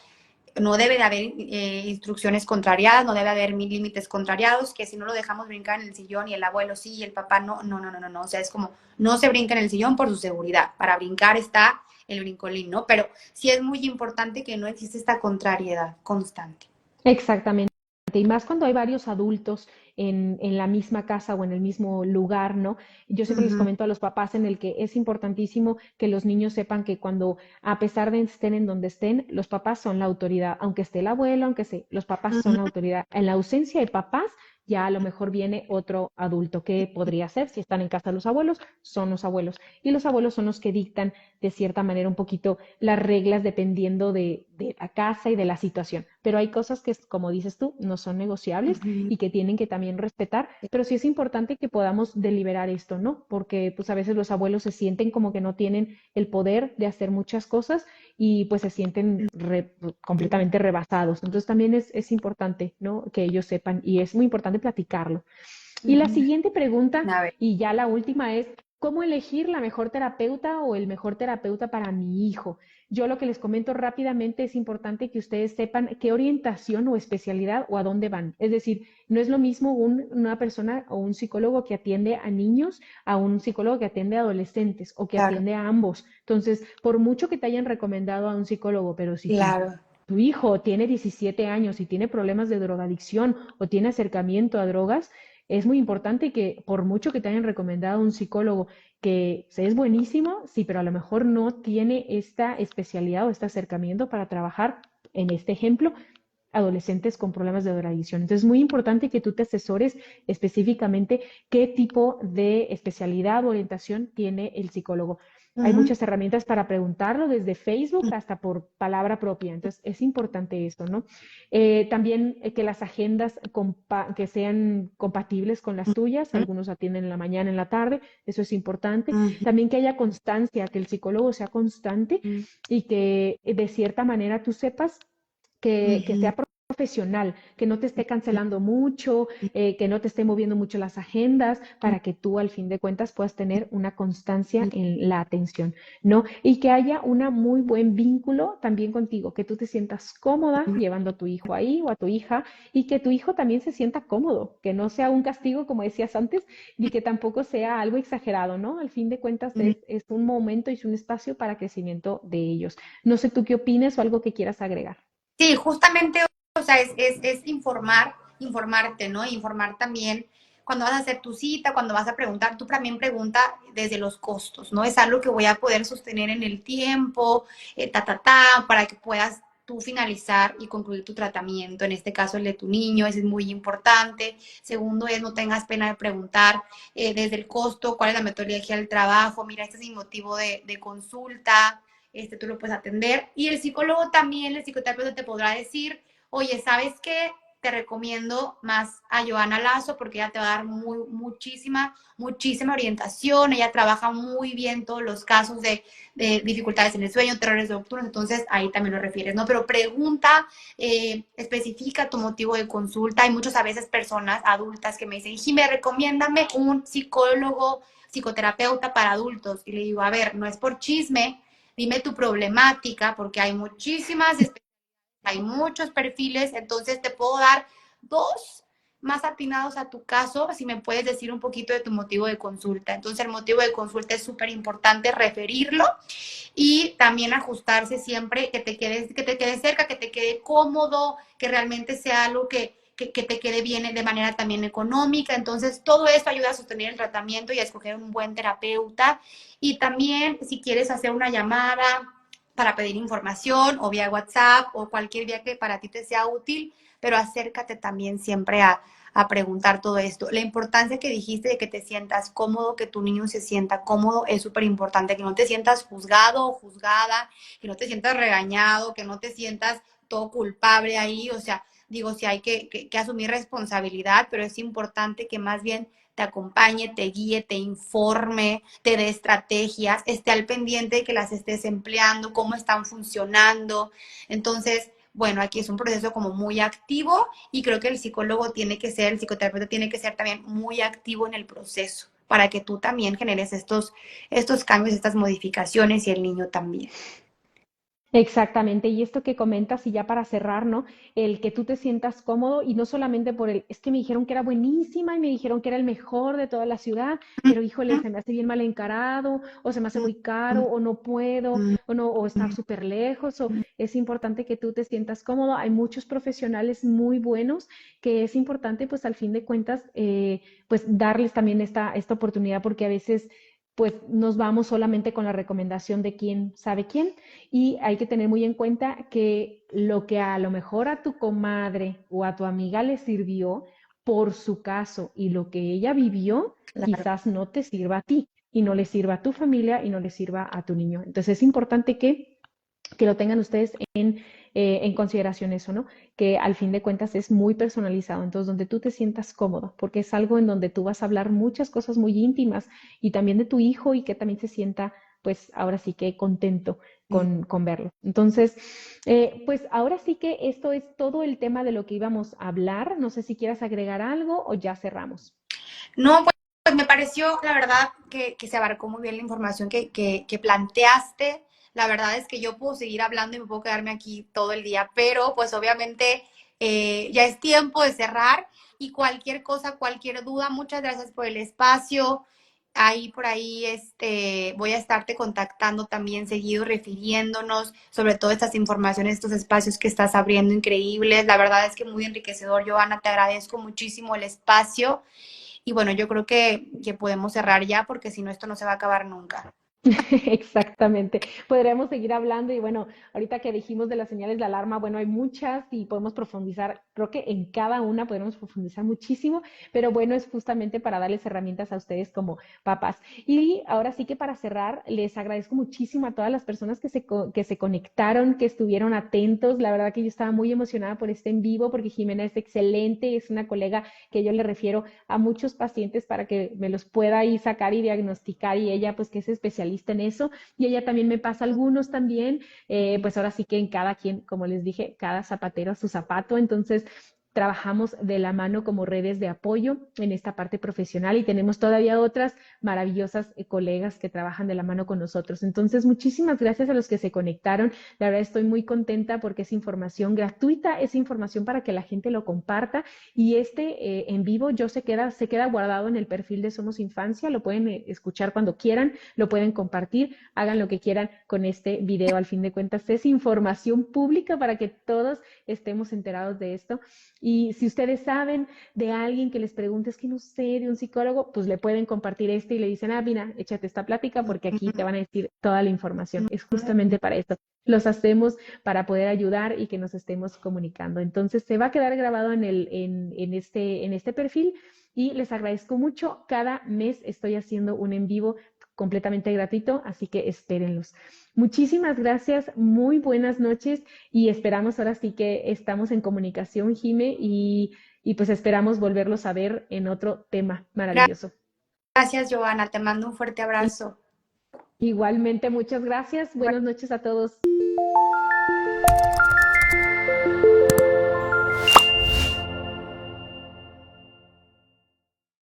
Speaker 3: no debe de haber instrucciones contrariadas, no debe haber límites contrariados, que si no lo dejamos brincar en el sillón y el abuelo sí y el papá no, no, no, no, no, no. O sea, es como no se brinca en el sillón por su seguridad. Para brincar está el brincolín, ¿no? Pero sí es muy importante que no existe esta contrariedad constante.
Speaker 2: Exactamente. Y más cuando hay varios adultos en la misma casa o en el mismo lugar, ¿no? Yo siempre les comento a los papás en el que es importantísimo que los niños sepan que cuando, a pesar de estén en donde estén, los papás son la autoridad, aunque esté el abuelo, aunque esté, los papás son la autoridad. En la ausencia de papás, ya a lo mejor viene otro adulto. ¿Qué podría ser? Si están en casa los abuelos, son los abuelos. Y los abuelos son los que dictan de cierta manera un poquito las reglas dependiendo de la casa y de la situación. Pero hay cosas que, como dices tú, no son negociables y que tienen que también respetar, pero sí es importante que podamos deliberar esto, ¿no? Porque pues a veces los abuelos se sienten como que no tienen el poder de hacer muchas cosas y pues se sienten completamente rebasados. Entonces también es importante, ¿no? Que ellos sepan y es muy importante platicarlo. Y la siguiente pregunta, y ya la última es, ¿cómo elegir la mejor terapeuta o el mejor terapeuta para mi hijo? Yo lo que les comento rápidamente es importante que ustedes sepan qué orientación o especialidad o a dónde van. Es decir, no es lo mismo una persona o un psicólogo que atiende a niños a un psicólogo que atiende a adolescentes o que atiende a ambos. Entonces, por mucho que te hayan recomendado a un psicólogo, pero si tu hijo tiene 17 años y tiene problemas de drogadicción o tiene acercamiento a drogas, es muy importante que por mucho que te hayan recomendado un psicólogo que es buenísimo, sí, pero a lo mejor no tiene esta especialidad o este acercamiento para trabajar, en este ejemplo, adolescentes con problemas de drogadicción. Entonces es muy importante que tú te asesores específicamente qué tipo de especialidad o orientación tiene el psicólogo. Hay muchas herramientas para preguntarlo, desde Facebook hasta por palabra propia. Entonces, es importante esto, ¿no? También que las agendas que sean compatibles con las tuyas. Algunos atienden en la mañana, en la tarde. Eso es importante. También que haya constancia, que el psicólogo sea constante y que de cierta manera tú sepas que sea profesional, que no te esté cancelando mucho, que no te esté moviendo mucho las agendas, para que tú al fin de cuentas puedas tener una constancia en la atención, ¿no? Y que haya un muy buen vínculo también contigo, que tú te sientas cómoda llevando a tu hijo ahí o a tu hija y que tu hijo también se sienta cómodo, que no sea un castigo, como decías antes, ni que tampoco sea algo exagerado, ¿no? Al fin de cuentas es un momento y es un espacio para crecimiento de ellos. No sé tú qué opinas o algo que quieras agregar.
Speaker 3: Sí, justamente, o sea, es informarte, ¿no? Informar también cuando vas a hacer tu cita, cuando vas a preguntar, tú también pregunta desde los costos, ¿no? Es algo que voy a poder sostener en el tiempo, para que puedas tú finalizar y concluir tu tratamiento, en este caso el de tu niño, eso es muy importante. Segundo es no tengas pena de preguntar desde el costo, cuál es la metodología del trabajo, mira, este es mi motivo de consulta, tú lo puedes atender. Y el psicólogo también, el psicoterapeuta te podrá decir, oye, ¿sabes qué? Te recomiendo más a Joana Lazo porque ella te va a dar muchísima orientación. Ella trabaja muy bien todos los casos de dificultades en el sueño, terrores nocturnos, entonces ahí también lo refieres, ¿no? Pero pregunta, especifica tu motivo de consulta. Hay muchas a veces personas adultas que me dicen, Jimé, recomiéndame un psicólogo, psicoterapeuta para adultos. Y le digo, a ver, no es por chisme, dime tu problemática, porque hay muchísimas, hay muchos perfiles, entonces te puedo dar 2 más atinados a tu caso, si me puedes decir un poquito de tu motivo de consulta. Entonces el motivo de consulta es súper importante referirlo y también ajustarse siempre, que te quede cerca, que te quede cómodo, que realmente sea algo que te quede bien de manera también económica. Entonces, todo esto ayuda a sostener el tratamiento y a escoger un buen terapeuta. Y también, si quieres hacer una llamada para pedir información o vía WhatsApp o cualquier vía que para ti te sea útil, pero acércate también siempre a preguntar todo esto. La importancia que dijiste de que te sientas cómodo, que tu niño se sienta cómodo, es súper importante, que no te sientas juzgado o juzgada, que no te sientas regañado, que no te sientas todo culpable ahí, o sea, digo, sí hay que asumir responsabilidad, pero es importante que más bien te acompañe, te guíe, te informe, te dé estrategias, esté al pendiente de que las estés empleando, cómo están funcionando. Entonces, bueno, aquí es un proceso como muy activo y creo que el psicólogo tiene que ser, el psicoterapeuta tiene que ser también muy activo en el proceso para que tú también generes estos cambios, estas modificaciones y el niño también.
Speaker 2: Exactamente, y esto que comentas, y ya para cerrar, ¿no? El que tú te sientas cómodo y no solamente por es que me dijeron que era buenísima y me dijeron que era el mejor de toda la ciudad, pero híjole, se me hace bien mal encarado, o se me hace muy caro, o no puedo, o no, o está súper lejos, o es importante que tú te sientas cómodo. Hay muchos profesionales muy buenos que es importante, pues al fin de cuentas, pues darles también esta oportunidad, porque a veces pues nos vamos solamente con la recomendación de quién sabe quién y hay que tener muy en cuenta que lo que a lo mejor a tu comadre o a tu amiga le sirvió por su caso y lo que ella vivió,
Speaker 3: Claro.
Speaker 2: quizás no te sirva a ti y no le sirva a tu familia y no le sirva a tu niño. Entonces es importante que lo tengan ustedes en consideración eso, ¿no? Que al fin de cuentas es muy personalizado, entonces donde tú te sientas cómodo, porque es algo en donde tú vas a hablar muchas cosas muy íntimas y también de tu hijo y que también se sienta, pues ahora sí que contento con verlo. Entonces, pues ahora sí que esto es todo el tema de lo que íbamos a hablar. No sé si quieras agregar algo o ya cerramos.
Speaker 3: No, pues me pareció, la verdad, que se abarcó muy bien la información que planteaste. La verdad es que yo puedo seguir hablando y me puedo quedarme aquí todo el día, pero pues obviamente ya es tiempo de cerrar y cualquier cosa, cualquier duda, muchas gracias por el espacio. Ahí por ahí voy a estarte contactando también seguido, refiriéndonos sobre todo estas informaciones, estos espacios que estás abriendo increíbles. La verdad es que muy enriquecedor, Joana, te agradezco muchísimo el espacio. Y bueno, yo creo que podemos cerrar ya porque si no, esto no se va a acabar nunca.
Speaker 2: Exactamente. Podríamos seguir hablando y bueno, ahorita que dijimos de las señales de alarma, bueno, hay muchas y podemos profundizar, creo que en cada una podemos profundizar muchísimo, pero bueno, es justamente para darles herramientas a ustedes como papás. Y ahora sí que para cerrar, les agradezco muchísimo a todas las personas que se conectaron, que estuvieron atentos. La verdad que yo estaba muy emocionada por este en vivo porque Jimena es excelente, es una colega que yo le refiero a muchos pacientes para que me los pueda ahí sacar y diagnosticar y ella pues que es especialista en eso y ella también me pasa algunos también, pues ahora sí que en cada quien, como les dije, cada zapatero a su zapato, entonces trabajamos de la mano como redes de apoyo en esta parte profesional y tenemos todavía otras maravillosas colegas que trabajan de la mano con nosotros. Entonces, muchísimas gracias a los que se conectaron. La verdad estoy muy contenta porque es información gratuita, es información para que la gente lo comparta y en vivo se queda guardado en el perfil de Somos Infancia, lo pueden escuchar cuando quieran, lo pueden compartir, hagan lo que quieran con este video. Al fin de cuentas, es información pública para que todos estemos enterados de esto. Y si ustedes saben de alguien que les pregunte, es que no sé, de un psicólogo, pues le pueden compartir y le dicen, mira, échate esta plática porque aquí te van a decir toda la información. Es justamente para eso. Los hacemos para poder ayudar y que nos estemos comunicando. Entonces, se va a quedar grabado en este perfil y les agradezco mucho. Cada mes estoy haciendo un en vivo completamente gratuito, así que espérenlos. Muchísimas gracias, muy buenas noches y esperamos ahora sí que estamos en comunicación, Jime, y pues esperamos volverlos a ver en otro tema maravilloso.
Speaker 3: Gracias, Joana. Te mando un fuerte
Speaker 2: I-
Speaker 3: abrazo.
Speaker 2: Igualmente, muchas gracias. Buenas noches a todos.